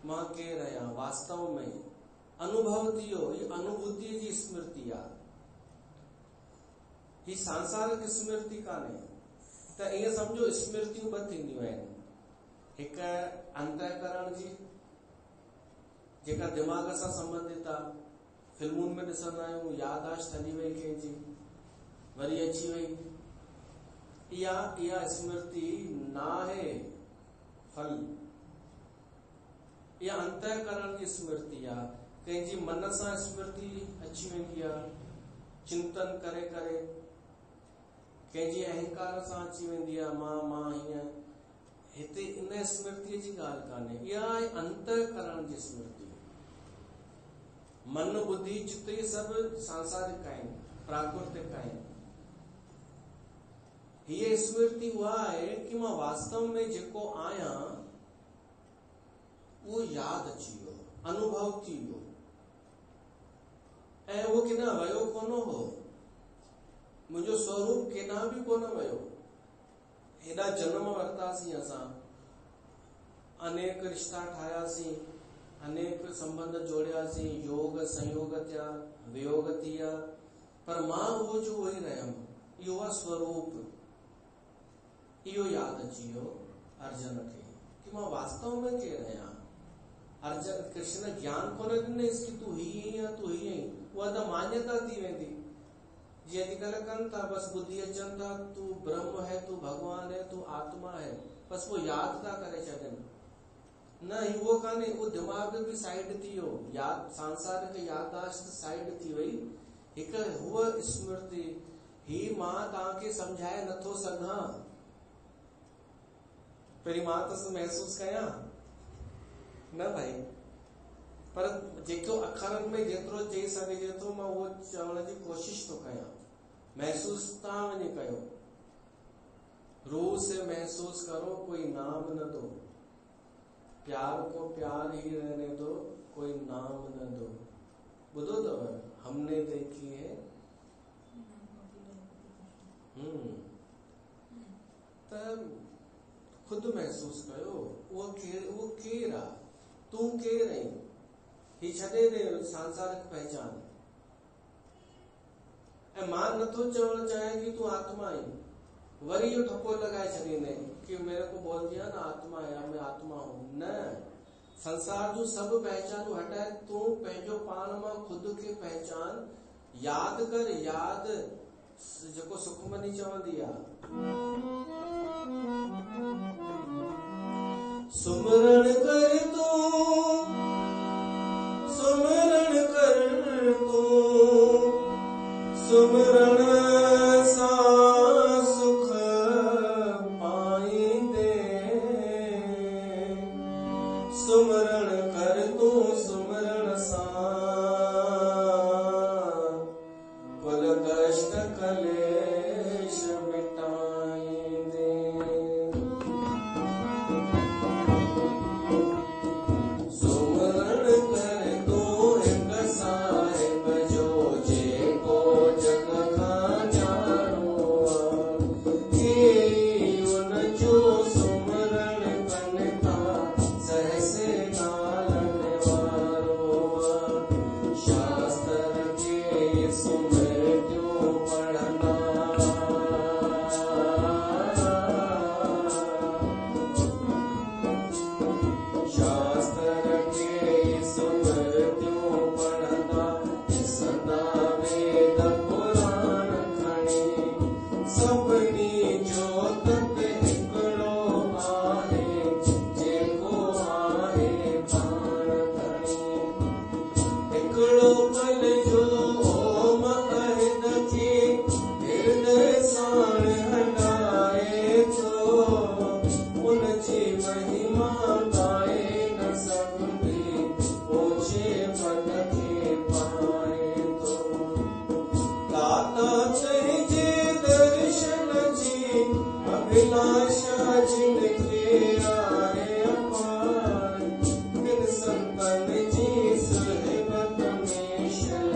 मां केरु आहियां वास्तव में। अनुभव थी वियो, ही अनुभूति जी स्मृति आहे, ही सांसारिक स्मृति कान्हे। त ईअं सम्झो स्मृतियूं ॿ थींदियूं आहिनि, हिकु अंतःकरण जी, जेका दिमाग़ सां संबंधित आहे। फिल्मुनि में ॾिसंदा आहियूं, याददाश्त हली वई कंहिंजी, वरी अची वई। इहा स्मृति न आहे फल, इहा अंतःकरण जी स्मृति आहे। कंहिंजी मन सां स्मृति अची वेंदी आहे, चिंतन करे करे। कंहिंजी अहंकार सां अची वेंदी आहे, मां हीअं। हिते इन स्मृतिअ जी ॻाल्हि कान्हे, इहा आहे अंतःकरण जी स्मृति। मन बुद्धि चित्त ये सभु सांसारिक आहिनि, प्राकृतिक आहिनि। हीअ स्मृति उहा आहे कि मां वास्तव में जेको आहियां उहो यादि अची वियो, अनुभव थी वियो, ऐं उहो केॾांहुं वियो कोन हो। मुंहिंजो स्वरूप केॾांहुं बि कोन वियो। हेॾा जन्म वरितासीं असां, अनेक रिश्ता ठाहियासीं, अनेक संबंध जोड़ियासीं, योग संयोग थिया, वियोग थी विया, पर मां उहो जो उहो ई रहियमि। इहो आहे स्वरूप। इहो यादि अची वियो अर्जुन खे कि मां वास्तव में केरु आहियां। अर्जुन कृष्ण ज्ञान कोन ॾिनईसि कि तूं ही आहीं या तूं ही आहीं, उहा त मान्यता थी वेंदी। जीअं अॼुकल्ह कनि था, बसि ॿुधी अचनि था, तूं ब्रह्म है, तूं भगवान है, तूं आत्मा है, बसि वो यादि था करे छॾनि। न, उहो कान्हे, उहो दिमाग़ बि साइड थी वियो, याद सांसारिक याददाश्त साइड थी वई। हिकु हूअ स्मृति, ही मां तव्हांखे सम्झाए नथो सघां, पहिरीं मां त महसूस कयां न भाई, पर जेको अखरनि में जेतिरो चई सघिजे थो, मां उहो चवण जी कोशिश थो कयां। महसूस तव्हां वञी कयो, रूह से महसूस करो, कोई नाम न दो, प्यार को प्यार ही रहने दो, कोई नाम न दो। ॿुधो अथव, हमने देखी है। त खुद महसूस कयो वो केर आ, तू केर आई, ही छॾे दे सांसारिक पहचान। ऐं मां नथो चवणु चाहियां कि तू आत्मा आई, वरी इहो ठपो लगाए छॾींदे कि मेरे को बोल दिया ना आत्मा है, मैं आत्मा हूं। न, संसार जो सब पहचानूं हटाए, तू पंहिंजो पाण मां खुद खे पहचान, याद कर, याद जेको सुखमनी चवंदी आ, सुमरण कर तू, सुमरण कर तू, सुमरण सां सुख पाईंदे, सुमरण कर तू, सुमरण सां कुल कष्ट कलेश मिटाईंदे। सुमरण कर तू हिक साहिब जो जेको जग खां न्यारो आ, ही उन जो सुमरण कनि था सहसे नालण वारो आ। शास्त्र के सुमृतियूं पढ़ंदा, शास्त्र के सुमृतियूं पढ़ंदा, ॾिसंदा वेद पुराण खणी, सभिनी जोत ते हिकिड़ो आहे, जेको आहे पाण खणी। हिकिड़ो पल जो ओम अहिद खे हृदय साण हटाए थो, उनजी महिमा गाए न सघंदी, ओछे पद खे पाए थो। दाता तुंहिंजे दर्शन जी अभिलाषा जिनखे आहे अपार, तिन संतन जी सुहिबत में शल,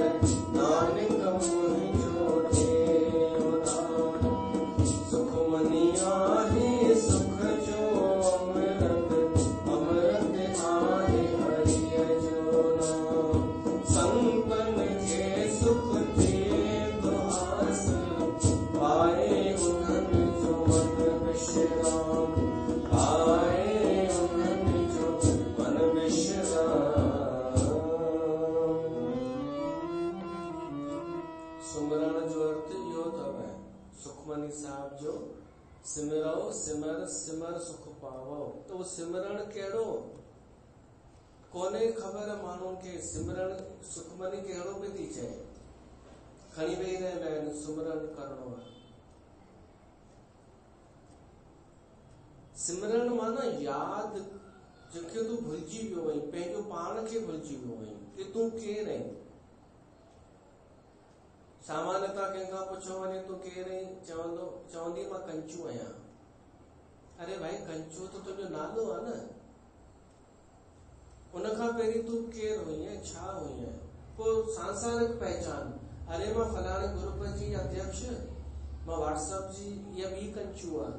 नानक मुंहिंजो थे उधार। सुखमनी आहे सुख जो अमृत, अमृत आहे हरिय जो नाम, संतन खे सुख थिए तो हासिल, पाए उन्हनि जो मन विश्राम, पाए उन्हनि जो मन विश्राम। सुमरण जो अर्थ इहो अथव, सुखमनी साहिब जो सिमरो सिमर सिमर सुख पावो। तो सिमरण कहिड़ो कोने ख़बर माण्हुनि खे, सिमरण सुखमनी कहिड़ो पई थी चए, खणी वेही रहंदा आहिनि सिमरन करणो आहे। सिमरण माना याद, जंहिंखे तूं भुलिजी वियो आहीं, पंहिंजो पाण खे भुलिजी वियो आहीं कि तूं केरु आहीं। सामान्यता कंहिंखां पुछो वञे तूं केरु आहीं, चवंदी मां कंचू आहियां। अरे भाई कंचू त तुंहिंजो नालो आहे न, उनखां पहिरीं तूं केरु हुई ऐं छा हुई आहे। पोइ सांसारिक पहचान, अरे मां फलाणे ग्रुप जी अध्यक्ष, मां व्हाट्सएप जी इहा ॿी कंचू आहे,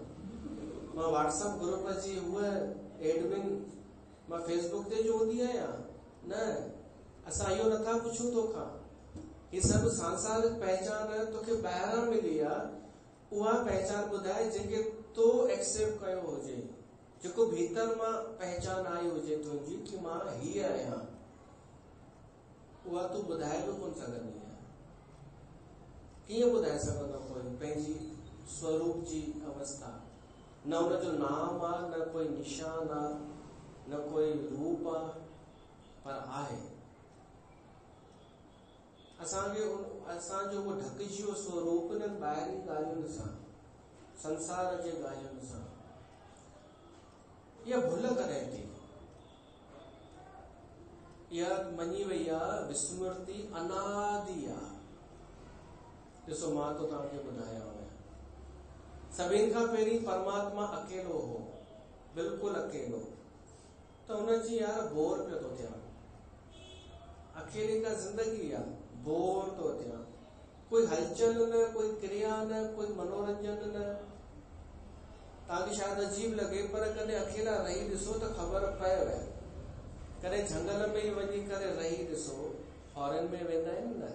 मां व्हाट्सएप ग्रुप जी उहा एडमिन, मां फेसबुक ते जो हूंदी आहियां। न, असां इहो नथा पुछूं तोखां, ही सभु सांसारिक पहचान तोखे ॿाहिरां मिली आहे। उहा पहचान ॿुधाए जेके तो एक्सेप्ट कयो हुजे, जेको भीतर मां पहचान आई हुजे तुंहिंजी कि मां हीअ आहियां, उहा तूं ॿुधाए बि कोन सघंदी आहे। कीअं ॿुधाए सघंदो कोई पंहिंजी स्वरूप जी अवस्था? न उनजो नाम आहे, न कोई निशान आहे, न कोई रूप आहे, पर आहे। असांजो उहो ढकिजी वियो स्वरूप न ॿाहिरी ॻाल्हियुनि सां, संसार जे ॻाल्हियुनि सां, इहा भुल करे थी। इहा मञी वई आहे विस्मृति अनादि आहे। ॾिसो मां तो तव्हांखे ॿुधाया हुया, सभिनि खां पहिरीं परमात्मा अकेलो हो, बिल्कुलु अकेलो। त हुनजी यार बोर पियो थो थिया, अकेले का जिंदगी आहे, बोर तो थिया। कोई हलचल न, कोई क्रिया न, कोई मनोरंजन न, तव्हांखे शायदि अजीब लॻे, पर कॾहिं अकेला रही ॾिसो त ख़बर पयव। कॾहिं झंगल में ई वञी करे रही ॾिसो, फॉरेन में वेंदा आहिनि न,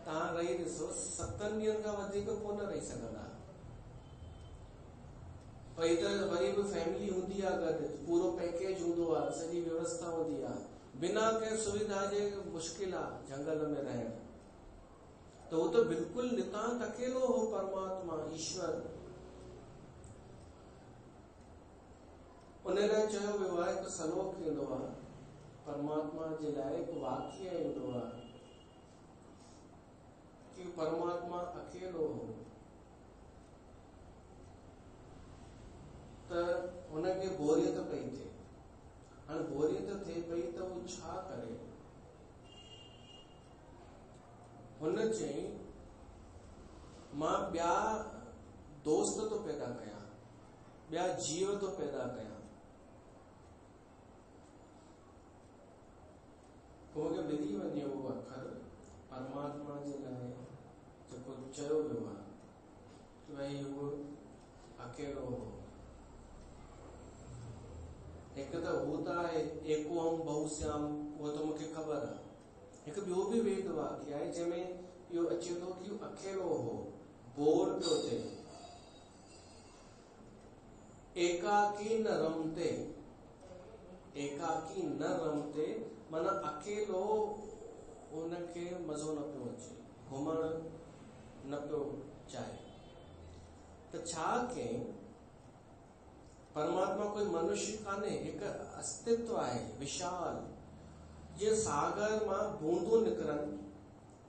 तव्हां रही ॾिसो 7 ॾींहंनि खां वधीक कोन रही सघंदा। भई त वरी बि फैमिली हूंदी आहे गॾु, पूरो पैकेज हूंदो आहे, सॼी व्यवस्था हूंदी आहे, बिना कंहिं सुविधा जे मुश्किल आहे झंगल में रहण। त हू त बिल्कुलु नितांत अकेलो हो परमात्मा ईश्वर। उन लाइ चयो वियो आहे, हिकु सलोक ईंदो आहे परमात्मा जे लाइ, हिकु वाक्य ईंदो आहे कि परमात्मा अकेलो हो त हुनखे बोरियत पई थिए। हाणे बोरियत थिए पई त हू छा करे? हुन चई मां ॿिया दोस्त तो पैदा कयां, ॿिया जीव तो पैदा कयां। मूंखे मिली वञे उहो अखर परमात्मा जे लाइ जेको चयो वियो आहे कि भई उहो अकेलो हो। हिकु त हू त आहे एको हम बहुश्याम, उहो त मूंखे ख़बर आहे। हिकु ॿियो बि वेद वाक्य आहे जंहिंमें इहो अचे थो कि अकेलो हो, बोर पियो थिए। एकाकी न रमते, एकाकी न रमते माना अकेलो उनखे मज़ो न पियो अचे, घुमण न पियो चाहे। त छा कयईं? परमात्मा कोई मनुष्य कान्हे, हिकु अस्तित्व आहे विशाल। जीअं सागर मां बूंदूं निकिरनि,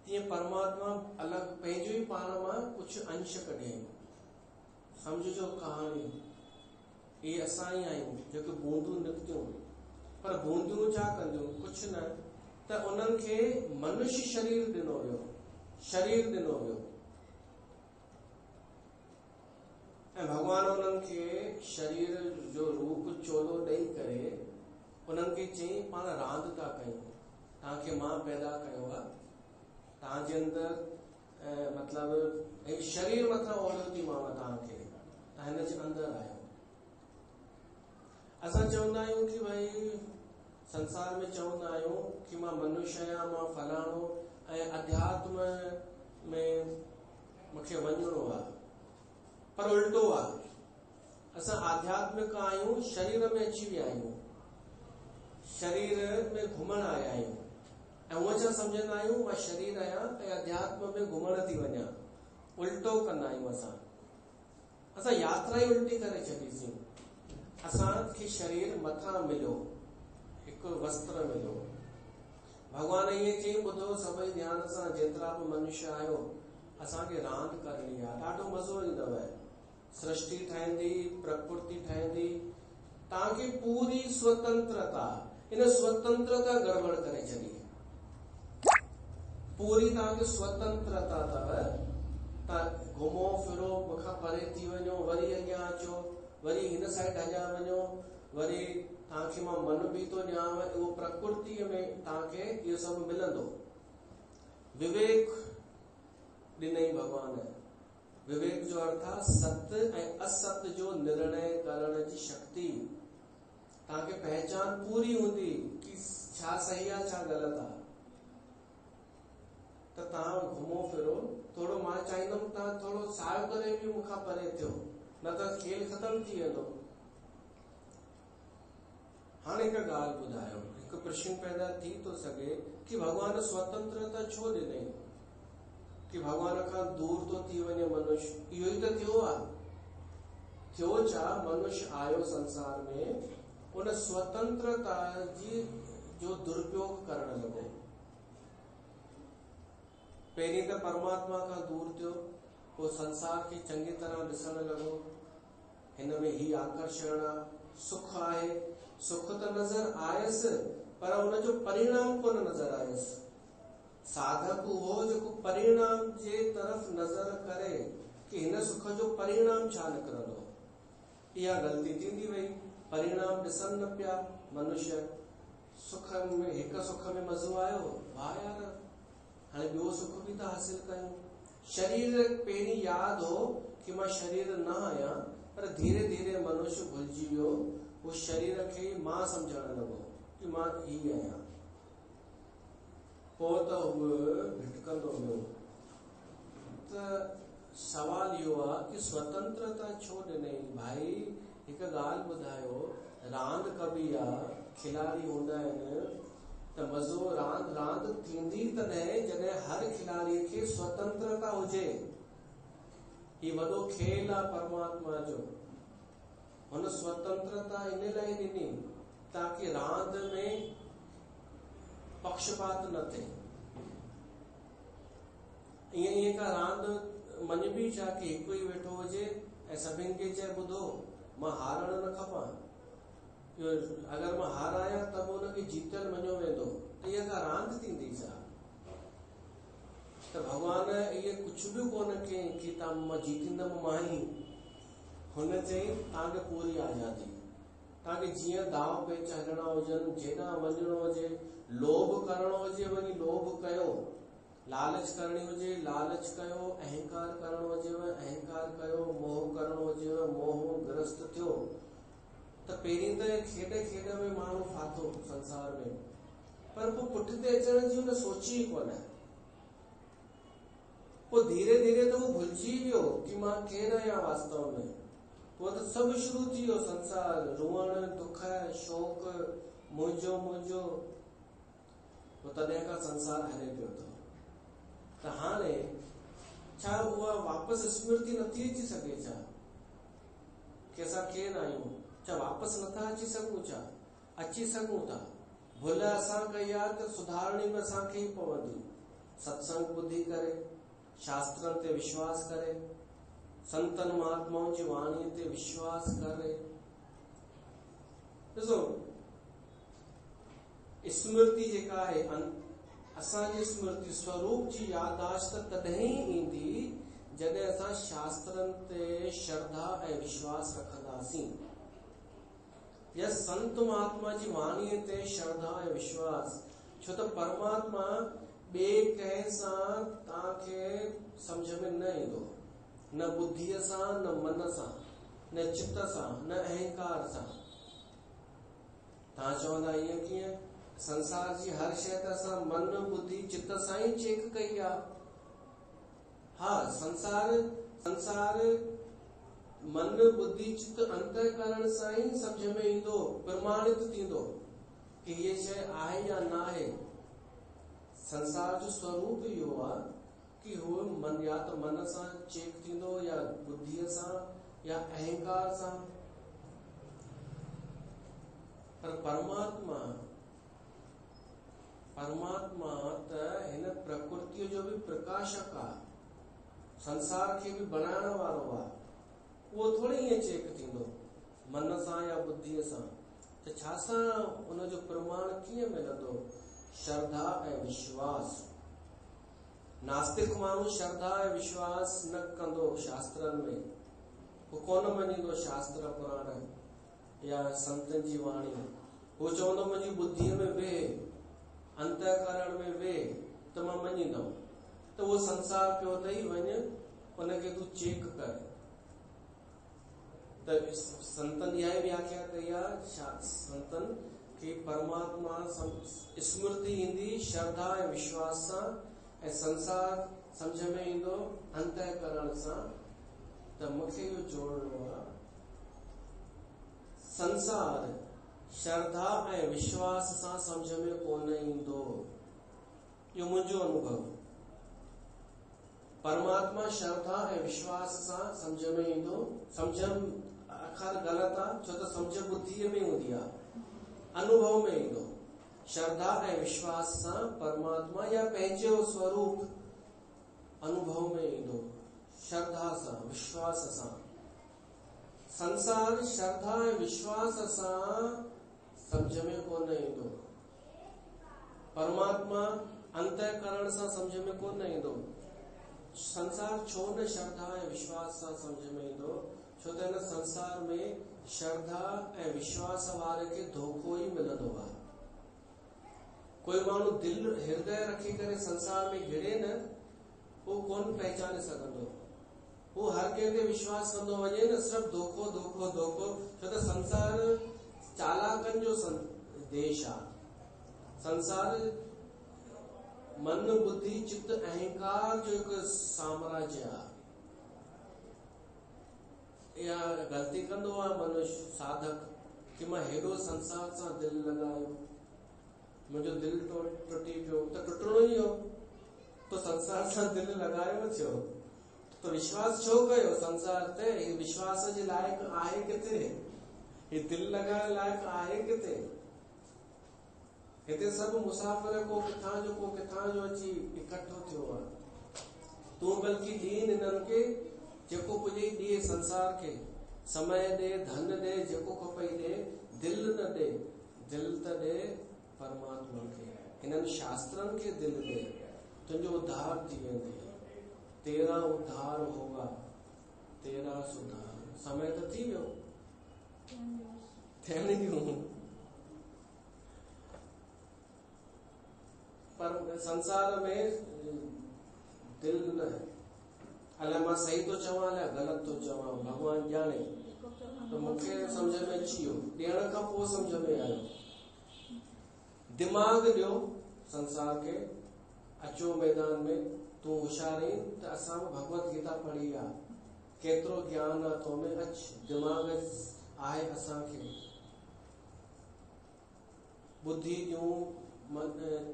तीअं परमात्मा अलॻि पंहिंजो ई पाण मां कुझु अंश कढियईं। सम्झो कहाणी, इहे असां ई आहियूं जेके बूंदूं निकितियूं, पर बूंदियूं छा कंदियूं? कुझु न, त उन्हनि खे मनुष्य शरीर ॾिनो वियो, शरीर ॾिनो वियो। ऐं भगवान उन्हनि खे शरीर जो रूप चोलो ॾेई करे उन्हनि खे चई पाण रांदि था कयूं, तव्हांखे मां पैदा कयो आहे, तव्हांजे अंदरि मतिलबु शरीर मथां ओढ़ियो थी मां तव्हांखे, तव्हां हिन जे अंदरि आहियो। असां चवंदा आहियूं कि भई संसार में चवंदा आहियूं कि मां मनुष्य आहियां, मां फलाणो, ऐं अध्यात्म में मूंखे वञिणो आहे, पर उल्टो आहे। असां आध्यात्मिक आहियूं, शरीर में अची विया आहियूं, शरीर में घुमण आया आहियूं, ऐं हूअं छा सम्झंदा आहियूं मां शरीर आहियां ऐं अध्यात्म में घुमण थी वञा। उल्टो कंदा आहियूं असां यात्रा ई उल्टी करे छॾीसीं। असांखे शरीर मथां मिलियो, हिकु वस्त्र मिलियो। भगवान ईअं चई, ॿुधो सभई ध्यान सां, जेतिरा बि मनुष्य आहियो, असांखे रांदि करणी आहे, ॾाढो मज़ो ईंदव। सृष्टि ठहंदी, प्रकृति ठहंदी, तव्हांखे पूरी स्वतंत्रता। इन स्वतंत्रता गड़बड़ करे छॾी। पूरी तव्हांखे स्वतंत्रता अथव, तव्हां घुमो फिरो, मूंखां परे थी वञो, वरी अॻियां अचो, वरी हिन साइड हलिया वञो, वरी तव्हांखे मां मन बि थो ॾियांव। उहो प्रकृतिअ में तव्हांखे इहो सभु मिलंदो। विवेक ॾिनई भगवान। विवेक जो अर्थ आहे सत्य ऐं असत्य जो निर्णय करण जी शक्ति। तव्हांखे पहचान पूरी हूंदी कि छा सही आहे, छा ग़लति आहे। त तव्हां घुमो फिरो थोरो, मां चाहींदुमि तव्हां थोरो साहिब करे बि मूंखां परे थियो, न त खेल ख़तम थी वेंदो। हाणे हिकु ॻाल्हि ॿुधायो, हिकु प्रश्न पैदा थी थो सघे कि भगवान स्वतंत्रता छो ॾिनई, कि भगवान खां दूर तो थी वञे मनुष्य। इहो ई त थियो आहे। थियो छा, मनुष्य आयो संसार में, उन स्वतंत्रता जी जो दुरुपयोग करण लॻो। पहिरीं त परमात्मा खां दूर थियो, पोइ संसार खे चङी तरह ॾिसण लॻो। हिन में ही आकर्षण आहे, सुख आहे, सुख त नज़र आयसि, पर हुनजो परिणाम कोन नज़र आयसि। साधक उहो जेको परिणाम जे तरफ़ नज़र करे कि हिन सुख जो परिणाम छा निकिरंदो। इहा ग़लती थींदी वई, परिणाम ॾिसनि न पिया मनुष्य। सुख में, हिकु सुख में मज़ो आयो, वाह यार, हाणे ॿियो सुख बि था हासिल कयूं। शरीर पहिरीं यादि हो कि मां शरीर न आहियां, पर धीरे धीरे मनुष्य भुलिजी वियो, वो शरीर खे मां सम्झण लॻो कि मां ही आहियां। पोइ त उहो भिटकंदो वियो। त सवाल इहो आहे कि स्वतंत्रता छो ॾिनई? भाई हिकु ॻाल्हि ॿुधायो, रांदि कबी आहे, खिलाड़ी हूंदा आहिनि, त मज़ो रांदि थींदी तॾहिं जॾहिं हर खिलाड़ीअ खे स्वतंत्रता हुजे। ही वॾो खेल आहे परमात्मा जो। हुन स्वतंत्रता इन लाइ ॾिनी ताकि रांदि में पक्षपात न थिए। ईअं का रांदि मञबी छा कि हिकु ई वेठो हुजे ऐं सभिनि खे चए ॿुधो मां हारणु न खपां, अगरि मां हारायां त बि हुनखे जीतल मञियो वेंदो, त इहा का रांदि थींदी छा? त भॻवान इहे कुझु बि कोन कयईं कि मां जीतींदमि मां ई। हुन चई तव्हांखे पूरी आज़ादी, तव्हांखे जीअं दाव पेच हलणा हुजनि, जेॾां वञिणो हुजे, लोभ करणो हुजे वञी लोभ कयो, लालच करणी हुजे लालच कयो, अहंकार करणो हुजेव अहंकार कयो, मोह करणो हुजेव मोह ग्रस्त थियो। त पहिरीं त खेॾ खेॾ में माण्हू फाथो संसार में, पर पोइ पुठिते अचण जी हुन सोची ई कोन। पोइ धीरे धीरे त उहो भुलिजी वियो कि मां केरु आहियां वास्तव में। पोइ त सभु शुरू थी वियो संसार, रुअण दुख शोक मुंहिंजो मुंहिंजो। पोइ तॾहिं खां संसार हले पियो थो। त हाणे छा उहा वापसि स्मृति नथी अची सघे छा कि असां केरु आहियूं? छा वापसि नथा अची सघूं छा? अची सघूं था। भुल असां कई आहे त सुधारणी बि असांखे ई पवंदी। सत्संग ॿुधी करे, शास्त्रनि ते विश्वास करे, संतनि महात्माउनि जी वाणीअ ते विश्वास करे। ॾिसो स्मृति जेका आहे, असांजी स्मृति स्वरूप जी याददाश्त तॾहिं ईंदी जॾहिं असां शास्त्रनि ते श्रद्धा ऐं विश्वास रखंदासीं, या संत महात्मा जी वाणीअ ते श्रद्धा ऐं विश्वास। छो त परमात्मा ॿिए कंहिं सां तव्हांखे सम्झ में न ईंदो, न बुद्धीअ सां, न मन सां, न चित्त सां, न अहंकार सां। तव्हां चवंदा ईअं कीअं? संसार जी हर शइ त असां मन बुद्धि चित्त सां ई चेक कई आहे। हा, संसार मन बुद्धि चित्त अंतःकरण सां ई सम्झ में ईंदो, प्रमाणित थींदो कि हीअ शइ आहे या न आहे। संसार जो स्वरूप इहो आहे कि हू मन या त मन सां चेक थींदो, या बुद्धीअ सां, या अहंकार सां। पर परमात्मा त हिन प्रकृतिअ जो बि प्रकाशक आहे, संसार खे बि बनाइण वारो आहे। उहो थोड़ी ईअं चेक थींदो मन सां या बुद्धीअ सां। त छा सां उनजो प्रमाण कीअं मिलंदो? श्रद्धा ऐं विश्वास। नास्तिक माण्हू श्रद्धा ऐं विश्वास न कंदो शास्त्रनि में, हू कोन मञींदो शास्त्र पुराण या संतनि जी वाणी। हू चवंदो मुंहिंजी बुद्धीअ में वेह, अंतःकरण में वेह त मां मञींदमि। त उहो संसार पियो अथई, वञ उनखे तूं चेक कर। त संतनि इहा व्याख्या कई आहे, संतनि कि परमात्मा स्मृति ईंदी श्रद्धा ऐं विश्वास सां, ऐं संसार सम्झ में ईंदो अंतःकरण सां। त मूंखे इहो जोड़नो आहे, संसार श्रद्धा ऐं विश्वास सां सम्झ में कोन ईंदो। इहो मुंहिंजो अनुभव। परमात्मा श्रद्धा ऐं विश्वास सां सम्झ में ईंदो। सम्झ अखर ग़लति आहे, छो त सम्झ बुद्धीअ में हूंदी आहे, अनुभव में ईंदो। श्रद्धा ऐं विश्वास सां परमात्मा या पंहिंजो स्वरूप अनुभव में ईंदो, श्रद्धा सां विश्वास सां। संसार श्रद्धा ऐं विश्वास सां सम्झ में कोन ईंदो। परमात्मा अंतःकरण सां सम्झ में कोन ईंदो। संसार छो न श्रद्धा ऐं विश्वास सां सम्झ में ईंदो? छो त हिन संसार में श्रद्धा ऐं विश्वास वारे खे धोखो ई मिलंदो आहे। कोई माण्हू दिलि हृदय रखी करे संसार में घिरे न, उहो कोन पहचाने सघंदो। वो हर कंहिं ते विश्वास कंदो वञे न, सिर्फ़ु धोखो धोखो धोखो। छो त संसार चालाकनि जो देश आहे। संसार मन बुद्धि चित्त अहंकार जो हिकु साम्राज्य आहे। इहा ग़लती कंदो आहे मनुष्य साधक कि मां हेॾो संसार सां दिलि लॻायो, मुंहिंजो दिलि टुटी पियो त टुटणो ई हो, तो संसार सां दिलि लॻायो छो, तो विश्वास छो कयो संसार ते? विश्वास जे लाइक़ आहे किथे? ही दिलि लॻाइण लाइक़ आहे किथे? हिते सभु मुसाफ़िर को किथां जो अची इकट्ठो थियो आहे। तूं बल्कि ॾीन हिननि खे जेको पुॼे ॾिए संसार खे, समय ॾे, धन ॾे, जेको खपई ॾे, दिलि न ॾे। दिलि त ॾे परमात्मा खे, हिननि शास्त्रनि खे दिलि ॾे, तुंहिंजो उद्धार थी वेंदे। तेरा उद्धार होगा, तेरा सुधार। समय तो थी वियो, थियण ॾियूं। पर संसार में दिलि न, अलाए मां सही तो चवां अलाए ग़लति तो चवां, भगवान ॼाणे। तो मूंखे सम्झ में अची वियो, ॾियण खां पोइ सम्झ में आयो। दिमाग़ ॾियो संसार खे, अचो मैदान में, तूं होशियार आहीं त असां भगवत गीता पढ़ी आहे, केतिरो ज्ञान आहे तो में, अच दिमाग़ आहे असांखे, बुद्धि ॾियूं,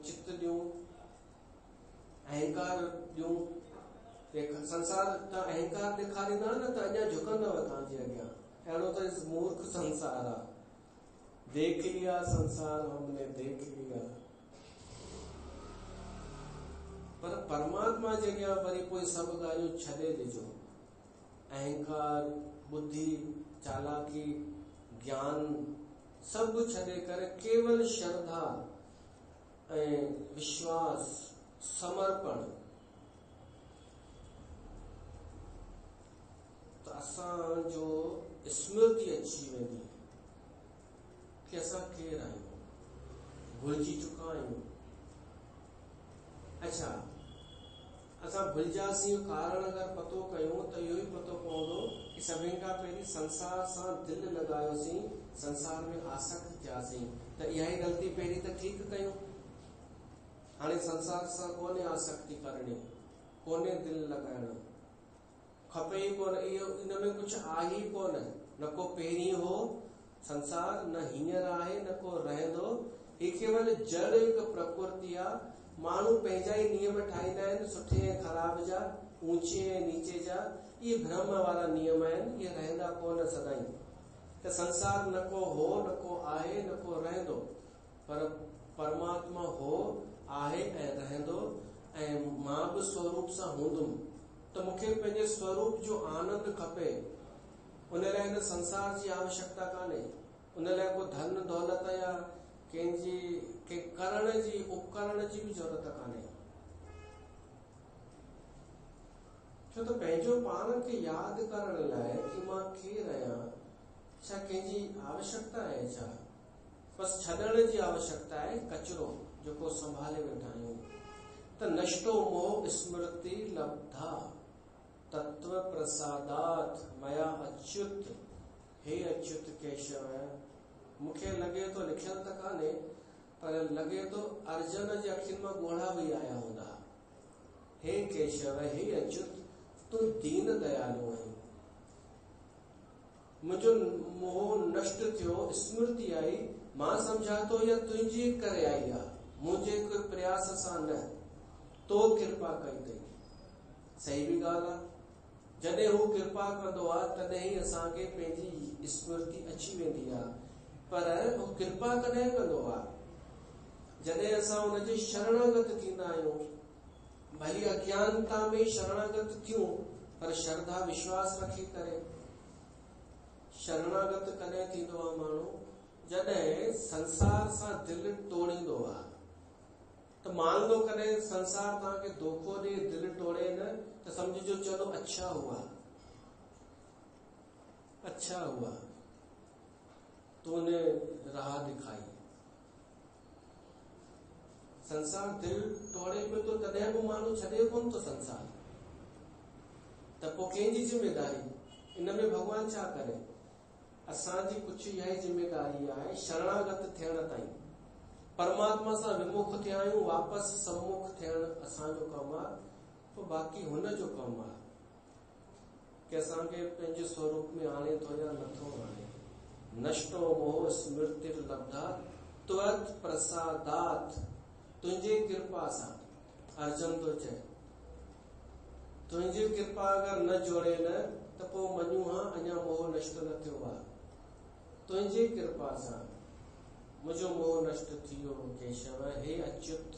चित्त ॾियूं, अहंकार ॾियूं। संसार तव्हां अहंकार ॾेखारींदा न त अञा झुकंदव तव्हांजे अॻियां। अहिड़ो त मूर्ख संसार आहे। देख लिया संसार हमने देख लिया। पर परमात्मा जे अॻियां वरी पोइ सभु ॻाल्हियूं छॾे ॾिजो। अहंकार, बुद्धि, चालाकी, ज्ञान सभु छॾे करे केवल श्रद्धा ऐं विश्वास, समर्पण। त असांजो स्मृति अची वेंदी कि असां केरु आहियूं, भुलिजी चुका आहियूं। अच्छा, असां भुलिजासीं, कारण अगरि पतो कयूं त इहो ई पतो पवंदो कि सभिनि खां पहिरीं संसार सां दिलि लॻायोसीं, संसार में आसक्त थियासीं, त इहा ई ग़लती पहिरीं त ठीकु कयूं। हाणे संसार सां कोन्हे आसक्ति करणी, कोन्हे दिलि लॻाइणु, खपे ई कोन, इहो इन में कुझु आहे ई कोन। न को पहिरीं हो संसार, न हींअर आहे, न को रहंदो। ही केवल जड़ हिकु प्रकृति आहे। माण्हू पंहिंजा ई नियम ठाहींदा आहिनि, सुठे ऐं ख़राब जा, ऊचे ऐं नीचे जा। इहे भ्रम वारा नियम आहिनि, इहे रहंदा कोन सदाईं। त संसार न को हो, न को आहे, न को रहंदो, पर परमात्मा हो, आहे ऐं रहंदो। ऐं मां बि स्वरूप सां हूंदुमि, त मूंखे पंहिंजे स्वरूप जो आनंद खपे। उन लाइ हिन संसार जी आवश्यकता कान्हे, उन लाइ को धन दौलत या कंहिंजी करण जी, उपकरण जी बि ज़रूरत कान्हे। छो त पंहिंजो पाण खे यादि करण लाइ कि मां केरु आहियां, छा कंहिंजी आवश्यकता आहे छा? बसि छॾण जी आवश्यकता आहे, कचरो जेको संभाले वेठा आहियूं। त नष्टो मोह स्मृति लब्धा तत्व प्रसादात मया अच्युत। हे अच्युत केशव, मूंखे लॻे थो लिखियल त कान्हे, पर लॻे थो अर्जुन जे अखियुनि मां ॻोढ़ा बि आया हूंदा। हे केशव, हे अच्युत, तूं दीन दयालु आहीं। मुंहिंजो मोह नष्ट थियो, स्मृति आई, मां सम्झा थो इहा तुंहिंजी करे आई आहे, मुंहिंजे कोई प्रयास सां न, तो कृपा कई अथई। सही बि ॻाल्हि आहे। जॾहिं हू कृपा कंदो आहे तॾहिं ई असांखे पंहिंजी स्मृति अची वेंदी आहे। पर हू कृपा कॾहिं कंदो आहे? जॾहिं असां हुनजे शरणागत थींदा आहियूं। भली अज्ञानता में शरणागत थियूं, पर श्रद्धा विश्वास रखी करे। शरणागत कॾहिं थींदो आहे माण्हू? जॾहिं संसार सां दिलि तोड़ींदो आहे। त मान लो कॾहिं संसार तव्हांखे धोखो ॾे, दिलि तोड़े न, त समझिजो चलो अच्छा हुआ, अच्छा हुआ, तूने राह दिखाई। संसार दिल तोड़े पियो तो तॾहिं बि माण्हू छॾे कोन थो संसार। त पोइ कंहिंजी जिम्मेदारी? इन में भगवान छा करे? असांजी कुछ इहा ई जिम्मेदारी आहे शरणागत थियण ताईं, परमात्मा सां विमुख थिया आहियूं, वापसि सम्मुख थियण असांजो कमु आहे। पोइ बाक़ी हुन जो कमु आहे कि असांखे पंहिंजे स्वरूप में आणे थो या नथो आणे। नष्टो मोह स्मृतिर्लब्धा त्वत् प्रसादात, तुंहिंजी कृपा सां। अर्जुन तो चए तुंहिंजी कृपा अगरि न जोड़े न त पोइ मञूं हा अञा मोह नष्ट न थियो आहे। तुंहिंजी कृपा सां मुंहिंजो मोह नष्ट थी वियो केशव, हे अच्युत।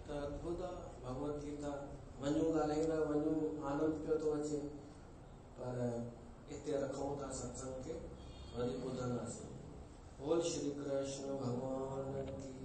त अद्भुत भगवत गीता, वञूं ॻाल्हाईंदा वञूं, आनंद पियो थो अचे, पर हिते रखूं था सत्संग खे, वरी ॿुधंदासीं। बोल श्री कृष्ण भगवान की।